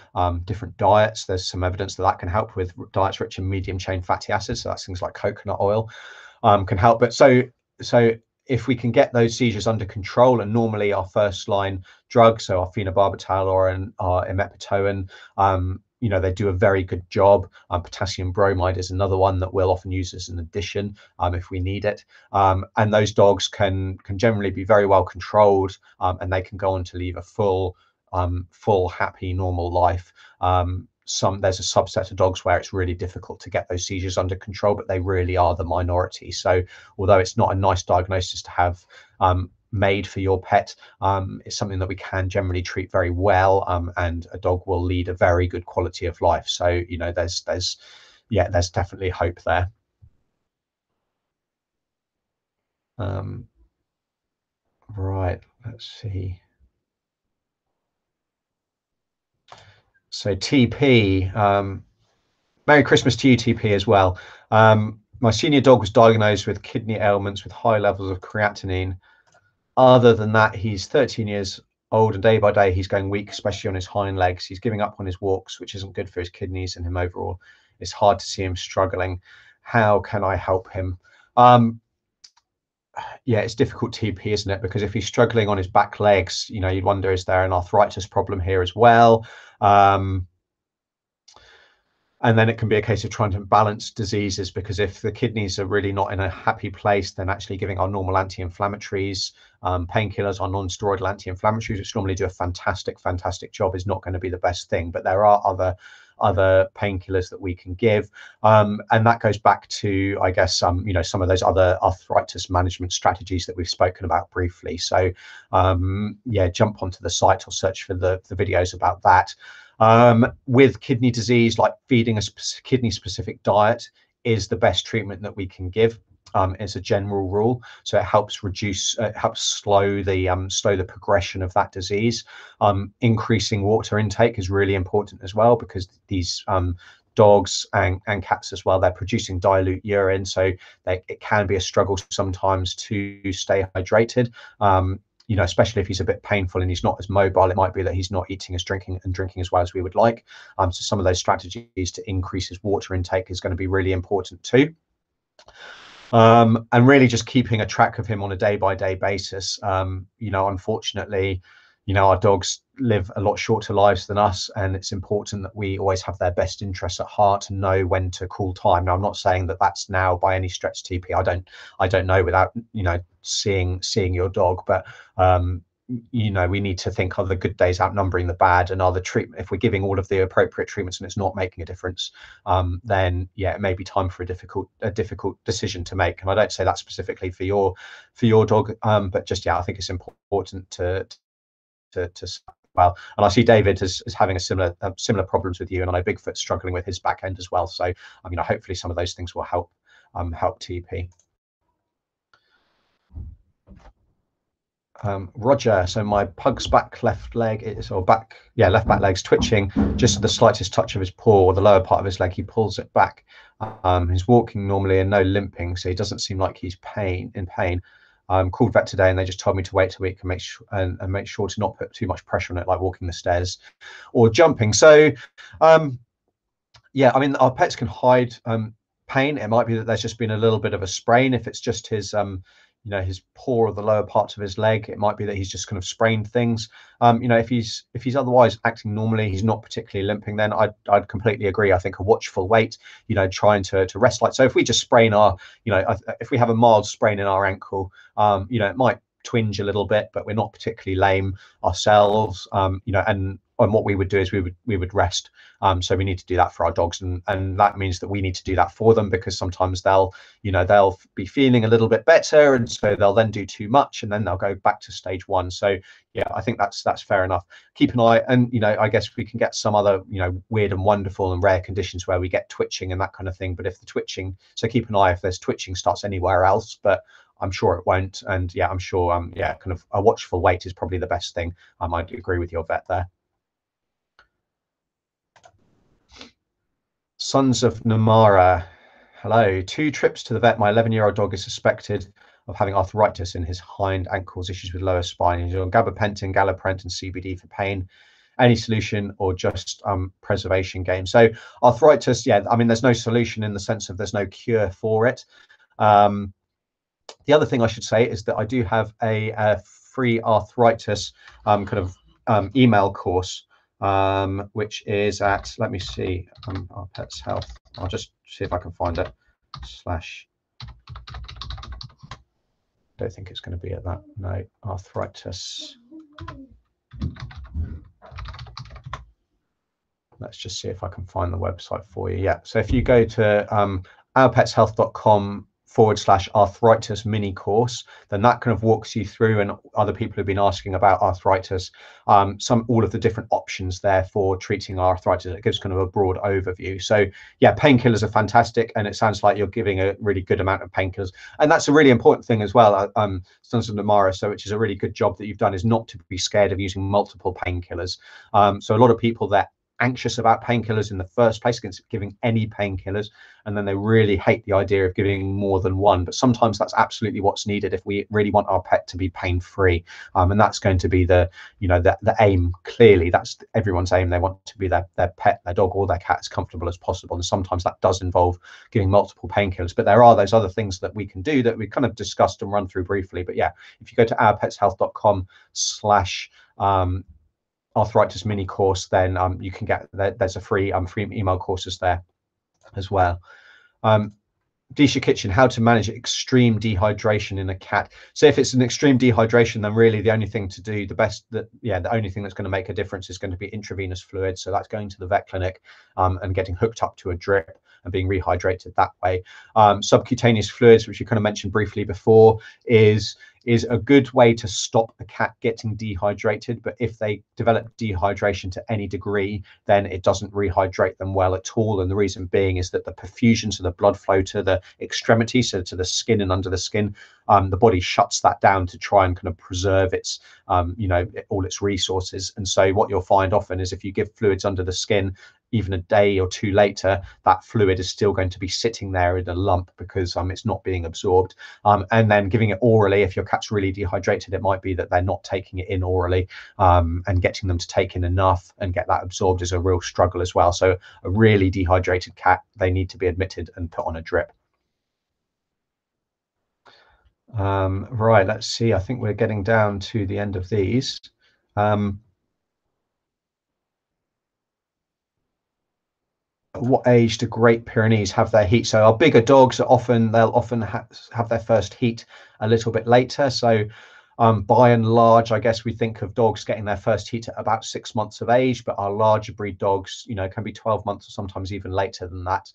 Different diets, there's some evidence that can help with diets rich in medium chain fatty acids. So that's things like coconut oil can help. But so if we can get those seizures under control, and normally our first line drugs, so our phenobarbital or our imopitoin, they do a very good job. Potassium bromide is another one that we'll often use as an addition if we need it. And those dogs can generally be very well controlled, and they can go on to lead a full, happy, normal life. There's a subset of dogs where it's really difficult to get those seizures under control, but they really are the minority. So although it's not a nice diagnosis to have made for your pet, it's something that we can generally treat very well, and a dog will lead a very good quality of life. So there's definitely hope there. Right, let's see. So TP, Merry Christmas to you, TP, as well. My senior dog was diagnosed with kidney ailments with high levels of creatinine. Other than that, he's 13 years old, and day by day he's going weak, especially on his hind legs. He's giving up on his walks, which isn't good for his kidneys and him overall. It's hard to see him struggling. How can I help him? Yeah, it's difficult, TP, isn't it? Because if he's struggling on his back legs, you'd wonder, is there an arthritis problem here as well? And then it can be a case of trying to balance diseases, because if the kidneys are really not in a happy place, then actually giving our normal anti-inflammatories, painkillers, our non-steroidal anti-inflammatories, which normally do a fantastic job, is not going to be the best thing. But there are other painkillers that we can give, and that goes back to, I guess, some of those other arthritis management strategies that we've spoken about briefly. So jump onto the site or search for the videos about that. With kidney disease, like feeding a kidney specific diet is the best treatment that we can give. As a general rule, so it helps slow the progression of that disease. Increasing water intake is really important as well, because these dogs and cats as well, they're producing dilute urine, so it can be a struggle sometimes to stay hydrated. Especially if he's a bit painful and he's not as mobile, it might be that he's not eating as drinking as well as we would like. So some of those strategies to increase his water intake is going to be really important too. And really just keeping a track of him on a day-by-day basis. Unfortunately, our dogs live a lot shorter lives than us, and it's important that we always have their best interests at heart and know when to call time. Now, I'm not saying that that's now by any stretch, TP. I don't know without seeing your dog, but we need to think, are the good days outnumbering the bad, and are the treatment, if we're giving all of the appropriate treatments and it's not making a difference, then it may be time for a difficult decision to make. And I don't say that specifically for your dog, but just I think it's important to well. And I see David is having similar problems with you, and I know Bigfoot's struggling with his back end as well. So hopefully some of those things will help TP. Roger, so my pug's left back leg's twitching just at the slightest touch of his paw or the lower part of his leg. He pulls it back. He's walking normally and no limping, so he doesn't seem like he's in pain. Called vet today and they just told me to wait a week and make sure to not put too much pressure on it, like walking the stairs or jumping. So yeah, I mean, our pets can hide pain. It might be that there's just been a little bit of a sprain. If it's just his his paw or the lower parts of his leg, it might be that he's just kind of sprained things. If he's otherwise acting normally, he's not particularly limping, then I'd completely agree. I think a watchful wait, trying to rest. Like, so if we just sprain if we have a mild sprain in our ankle, it might twinge a little bit, but we're not particularly lame ourselves, and what we would do is we would rest. So we need to do that for our dogs, and that means that we need to do that for them, because sometimes they'll be feeling a little bit better, and so they'll then do too much, and then they'll go back to stage one. So yeah, I think that's fair enough. Keep an eye, and I guess we can get some other weird and wonderful and rare conditions where we get twitching and that kind of thing. But if the twitching, so keep an eye if there's twitching starts anywhere else, but I'm sure it won't. And yeah, I'm sure kind of a watchful wait is probably the best thing. I might agree with your vet there. Sons of Namara, hello. 2 trips to the vet. My 11-year-old dog is suspected of having arthritis in his hind ankles, issues with lower spine. He's on gabapentin, galoprant, and CBD for pain. Any solution or just preservation game? So arthritis, yeah, I mean, there's no solution in the sense of there's no cure for it. The other thing I should say is that I do have a free arthritis email course, which is at, let me see, our Pets Health. I'll just see if I can find it. Don't think it's going to be at that. No, arthritis. Let's just see if I can find the website for you. Yeah, so if you go to ourpetshealth.com/arthritis mini course, then that kind of walks you through, and other people have been asking about arthritis, all of the different options there for treating arthritis. It gives kind of a broad overview. So yeah, painkillers are fantastic, and it sounds like you're giving a really good amount of painkillers, and that's a really important thing as well, Sons of Namara, so which is a really good job that you've done, is not to be scared of using multiple painkillers. So a lot of people that anxious about painkillers in the first place, against giving any painkillers, and then they really hate the idea of giving more than one. But sometimes that's absolutely what's needed if we really want our pet to be pain-free, and that's going to be the aim. Clearly, that's everyone's aim. They want to be their pet, their dog or their cat, as comfortable as possible, and sometimes that does involve giving multiple painkillers. But there are those other things that we can do that we kind of discussed and run through briefly. But yeah, if you go to ourpetshealth.com/ arthritis mini course, then you can get there's a free email courses there as well. Disha Kitchen, how to manage extreme dehydration in a cat. So if it's an extreme dehydration, then really the only thing to do, the only thing that's going to make a difference is going to be intravenous fluid. So that's going to the vet clinic and getting hooked up to a drip and being rehydrated that way. Subcutaneous fluids, which you kind of mentioned briefly before, is a good way to stop a cat getting dehydrated. But if they develop dehydration to any degree, then it doesn't rehydrate them well at all. And the reason being is that the perfusion, so the blood flow to the extremities, so to the skin and under the skin, the body shuts that down to try and kind of preserve its, all its resources. And so what you'll find often is if you give fluids under the skin, even a day or two later, that fluid is still going to be sitting there in a lump because it's not being absorbed. And then giving it orally, if your cat's really dehydrated, it might be that they're not taking it in orally, and getting them to take in enough and get that absorbed is a real struggle as well. So a really dehydrated cat, they need to be admitted and put on a drip. Right, let's see. I think we're getting down to the end of these. What age do Great Pyrenees have their heat? So our bigger dogs they'll often have their first heat a little bit later. So by and large, I guess we think of dogs getting their first heat at about 6 months of age, but our larger breed dogs, can be 12 months or sometimes even later than that.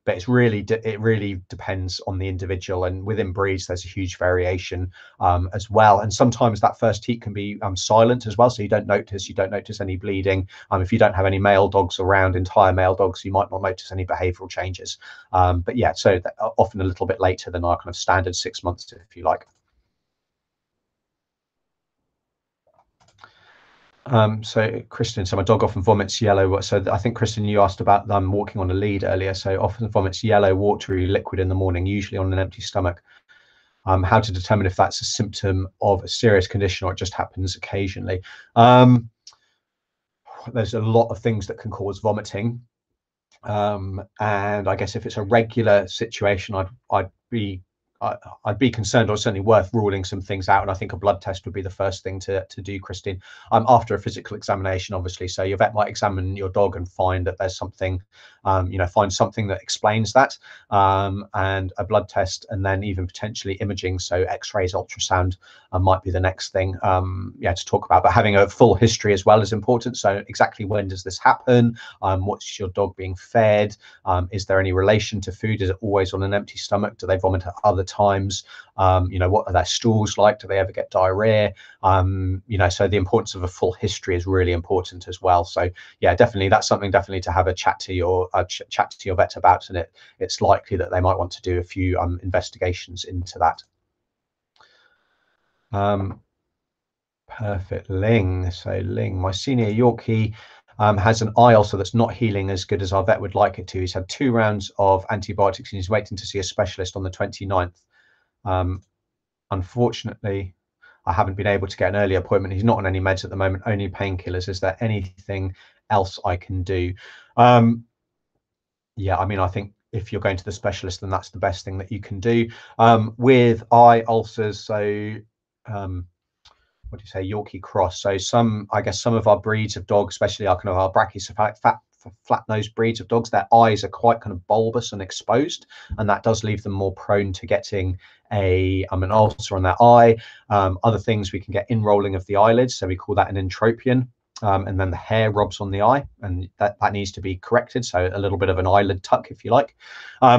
But it really depends on the individual, and within breeds there's a huge variation as well. And sometimes that first heat can be silent as well, so you don't notice any bleeding. If you don't have any male dogs around, entire male dogs, you might not notice any behavioral changes. But yeah, so often a little bit later than our kind of standard 6 months, if you like. So Kristen, so my dog often vomits yellow. So I think Kristen, you asked about them walking on a lead earlier. So often vomits yellow, watery liquid in the morning, usually on an empty stomach. How to determine if that's a symptom of a serious condition or it just happens occasionally. There's a lot of things that can cause vomiting. And I guess if it's a regular situation, I'd be concerned, or certainly worth ruling some things out. And I think a blood test would be the first thing to do, Christine, after a physical examination, obviously. So your vet might examine your dog and find that there's something, find something that explains that, and a blood test, and then even potentially imaging. So x-rays, ultrasound might be the next thing, to talk about. But having a full history as well is important. So exactly when does this happen? What's your dog being fed? Is there any relation to food? Is it always on an empty stomach? Do they vomit at other times? What are their stools like? Do they ever get diarrhea? So the importance of a full history is really important as well. So yeah, definitely that's something definitely to have a chat to your vet about, and it's likely that they might want to do a few investigations into that. Perfect. Ling. So Ling, my senior Yorkie has an eye ulcer that's not healing as good as our vet would like it to. He's had 2 rounds of antibiotics and he's waiting to see a specialist on the 29th. Unfortunately, I haven't been able to get an early appointment. He's not on any meds at the moment, only painkillers. Is there anything else I can do? Yeah, I mean, I think if you're going to the specialist, then that's the best thing that you can do. With eye ulcers, so what do you say, Yorkie cross. So I guess some of our breeds of dogs, especially our kind of our brachycephalic flat-nosed breeds of dogs, their eyes are quite kind of bulbous and exposed, and that does leave them more prone to getting an ulcer on their eye. Other things, we can get inrolling of the eyelids, so we call that an entropion. And then the hair rubs on the eye, and that needs to be corrected. So a little bit of an eyelid tuck, if you like.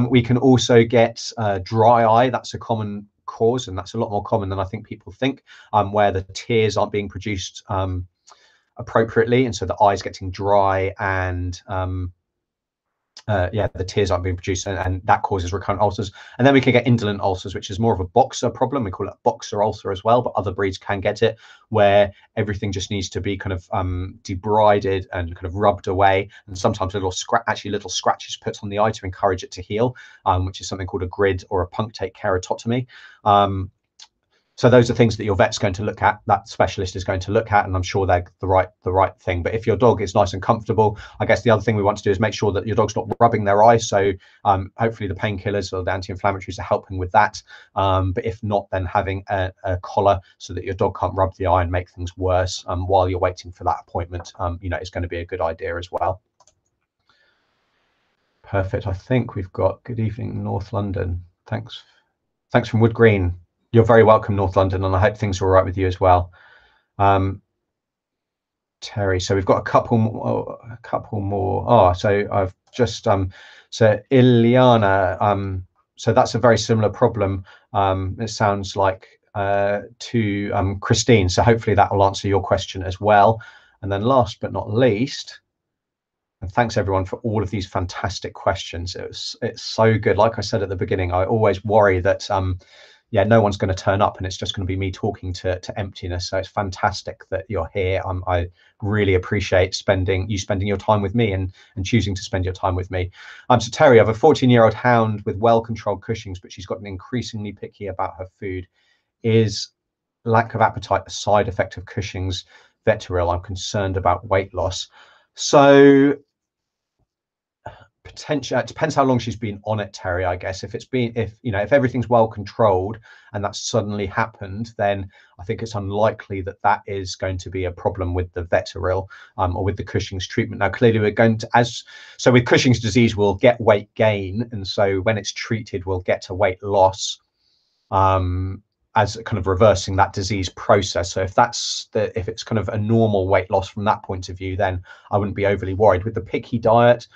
We can also get dry eye. That's a common cause, and that's a lot more common than I think people think, where the tears aren't being produced appropriately, and so the eye's getting dry, and the tears aren't being produced, and that causes recurrent ulcers. And then we can get indolent ulcers, which is more of a boxer problem. We call it a boxer ulcer as well, but other breeds can get it, where everything just needs to be kind of debrided and kind of rubbed away, and sometimes little scratches put on the eye to encourage it to heal, which is something called a grid or a punctate keratotomy. So those are things that your vet's going to look at, that specialist is going to look at, and I'm sure they're the right thing. But if your dog is nice and comfortable, I guess the other thing we want to do is make sure that your dog's not rubbing their eyes. So hopefully the painkillers or the anti-inflammatories are helping with that. But if not, then having a collar so that your dog can't rub the eye and make things worse while you're waiting for that appointment, is going to be a good idea as well. Perfect. I think we've got good evening, North London. Thanks from Wood Green. You're very welcome, North London, and I hope things are all right with you as well. Terry, so we've got a couple more. So I've just so Ileana, so that's a very similar problem. It sounds like to Christine. So hopefully that will answer your question as well. And then last but not least, and thanks everyone for all of these fantastic questions. It's so good. Like I said at the beginning, I always worry that no one's going to turn up and it's just going to be me talking to emptiness. So it's fantastic that you're here. I really appreciate spending your time with me and choosing to spend your time with me. So Terry, I have a 14-year-old hound with well-controlled Cushing's, but she's gotten increasingly picky about her food. Is lack of appetite a side effect of Cushing's? Veteril, I'm concerned about weight loss. So potentially, it depends how long she's been on it, Terry. I guess if everything's well controlled and that's suddenly happened, then I think it's unlikely that is going to be a problem with the Veteril or with the Cushing's treatment. Now, clearly, we're going to with Cushing's disease, we'll get weight gain, and so when it's treated, we'll get a weight loss as kind of reversing that disease process. So if it's kind of a normal weight loss from that point of view, then I wouldn't be overly worried. With the picky diet,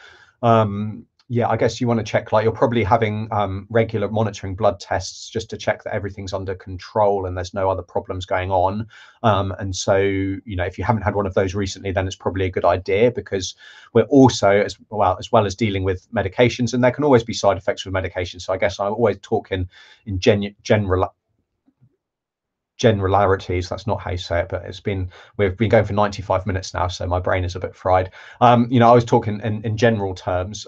I guess you want to check, like you're probably having regular monitoring blood tests just to check that everything's under control and there's no other problems going on. And so, if you haven't had one of those recently, then it's probably a good idea, because we're also, as well as dealing with medications, and there can always be side effects with medications. So I guess I always talk in generalities. That's not how you say it, but we've been going for 95 minutes now, so my brain is a bit fried. I was talking in general terms.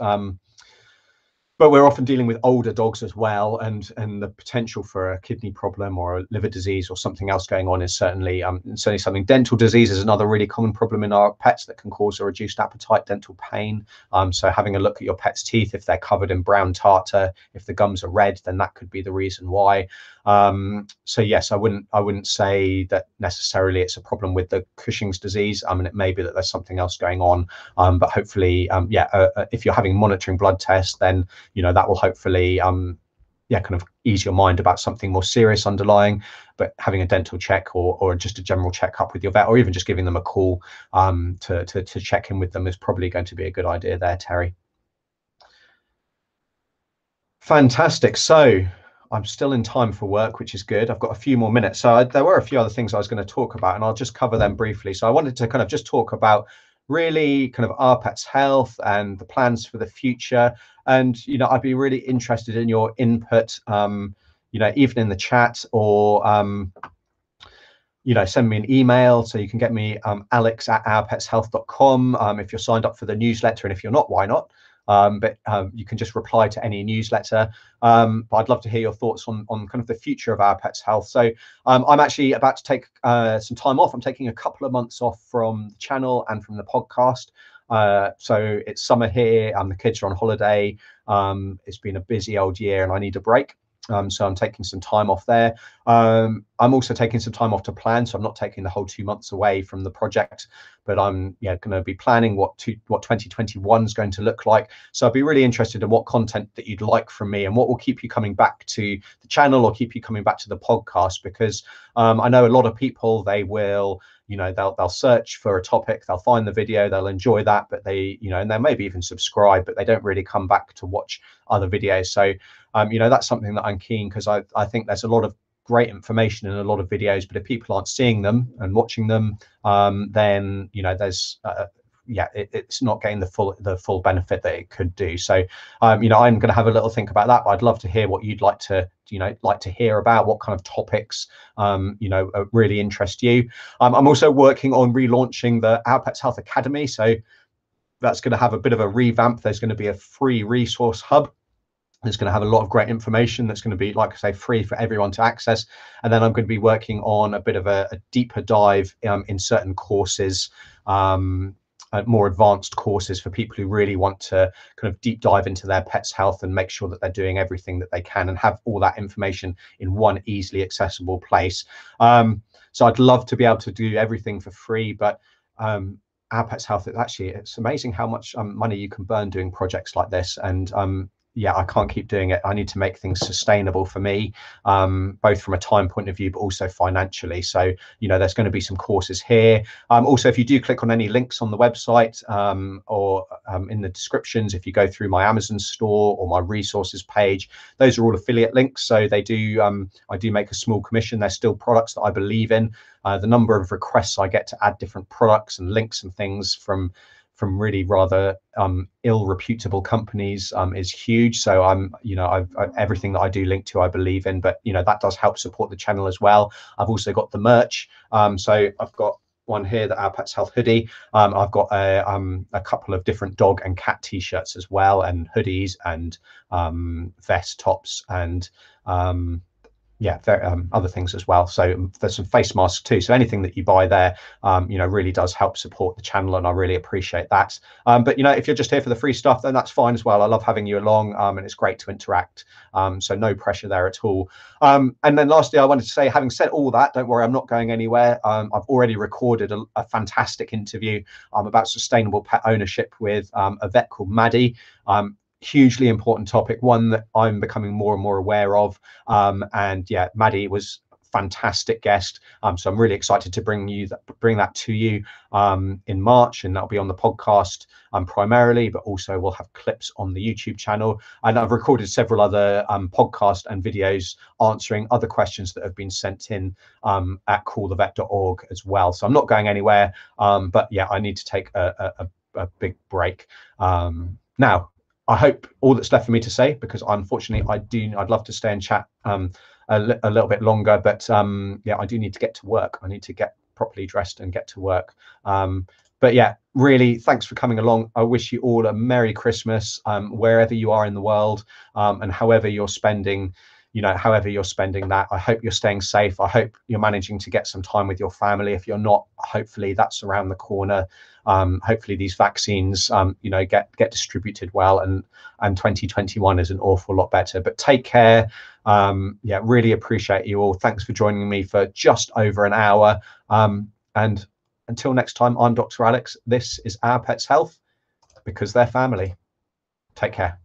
But we're often dealing with older dogs as well, and the potential for a kidney problem or a liver disease or something else going on is certainly something. Dental disease is another really common problem in our pets that can cause a reduced appetite, dental pain. So having a look at your pet's teeth, if they're covered in brown tartar, if the gums are red, then that could be the reason why. So yes, I wouldn't say that necessarily it's a problem with the Cushing's disease. It may be that there's something else going on, but hopefully, if you're having monitoring blood tests, then that will hopefully kind of ease your mind about something more serious underlying. But having a dental check or just a general checkup with your vet, or even just giving them a call to check in with them, is probably going to be a good idea there, Terry. Fantastic. So I'm still in time for work, which is good. I've got a few more minutes. So there were a few other things I was going to talk about, and I'll just cover them briefly. So I wanted to kind of just talk about really kind of our pet's health and the plans for the future. And, I'd be really interested in your input, even in the chat, or, send me an email. So you can get me alex@ourpetshealth.com if you're signed up for the newsletter. And if you're not, why not? But you can just reply to any newsletter. But I'd love to hear your thoughts on kind of the future of Our Pets Health. So I'm actually about to take some time off. I'm taking a couple of months off from the channel and from the podcast. So it's summer here, and the kids are on holiday. It's been a busy old year, and I need a break. So I'm taking some time off there. I'm also taking some time off to plan. So I'm not taking the whole 2 months away from the project, but I'm going to be planning what 2021 is going to look like. So I'd be really interested in what content that you'd like from me, and what will keep you coming back to the channel or keep you coming back to the podcast, because I know a lot of people, they will, they'll search for a topic, they'll find the video, they'll enjoy that, but they, and they maybe even subscribe, but they don't really come back to watch other videos. So, that's something that I'm keen, because I think there's a lot of great information in a lot of videos, but if people aren't seeing them and watching them, then, there's, it's not getting the full benefit that it could do. So, I'm going to have a little think about that, but I'd love to hear what you'd like to hear about, what kind of topics, really interest you. I'm also working on relaunching the Our Pets Health Academy. So that's going to have a bit of a revamp. There's going to be a free resource hub. It's going to have a lot of great information that's going to be, like I say, free for everyone to access. And then I'm going to be working on a bit of a deeper dive in certain courses, more advanced courses for people who really want to kind of deep dive into their pet's health and make sure that they're doing everything that they can and have all that information in one easily accessible place. So I'd love to be able to do everything for free, but Our Pets Health, it's amazing how much money you can burn doing projects like this. And I can't keep doing it. I need to make things sustainable for me, both from a time point of view, but also financially. So, there's going to be some courses here. Also, if you do click on any links on the website or in the descriptions, if you go through my Amazon store or my resources page, those are all affiliate links. So they do, I do make a small commission. They're still products that I believe in. The number of requests I get to add different products and links and things from really rather ill-reputable companies is huge. So everything that I do link to, I believe in, but that does help support the channel as well. I've also got the merch. So I've got one here, the Our Pets Health hoodie. I've got a couple of different dog and cat t-shirts as well, and hoodies and vest tops and other things as well. So there's some face masks too. So anything that you buy there, really does help support the channel, and I really appreciate that. But if you're just here for the free stuff, then that's fine as well. I love having you along, and it's great to interact. So no pressure there at all. And then lastly, I wanted to say, having said all that, don't worry, I'm not going anywhere. I've already recorded a fantastic interview about sustainable pet ownership with a vet called Maddie. Hugely important topic, one that I'm becoming more and more aware of. And Maddie was a fantastic guest. So I'm really excited to bring that to you in March, and that'll be on the podcast primarily, but also we'll have clips on the YouTube channel. And I've recorded several other podcasts and videos answering other questions that have been sent in at callthevet.org as well. So I'm not going anywhere, but I need to take a big break. Now, I hope all that's left for me to say, because unfortunately I'd love to stay and chat a little bit longer, but yeah, I do need to get to work. I need to get properly dressed and get to work. But yeah, really, thanks for coming along. I wish you all a Merry Christmas, wherever you are in the world, and however you're spending, however you're spending that. I hope you're staying safe. I hope you're managing to get some time with your family. If you're not, hopefully that's around the corner. Hopefully these vaccines, get distributed well, and 2021 is an awful lot better. But take care. Yeah, really appreciate you all. Thanks for joining me for just over an hour. And until next time, I'm Dr. Alex. This is Our Pets Health, because they're family. Take care.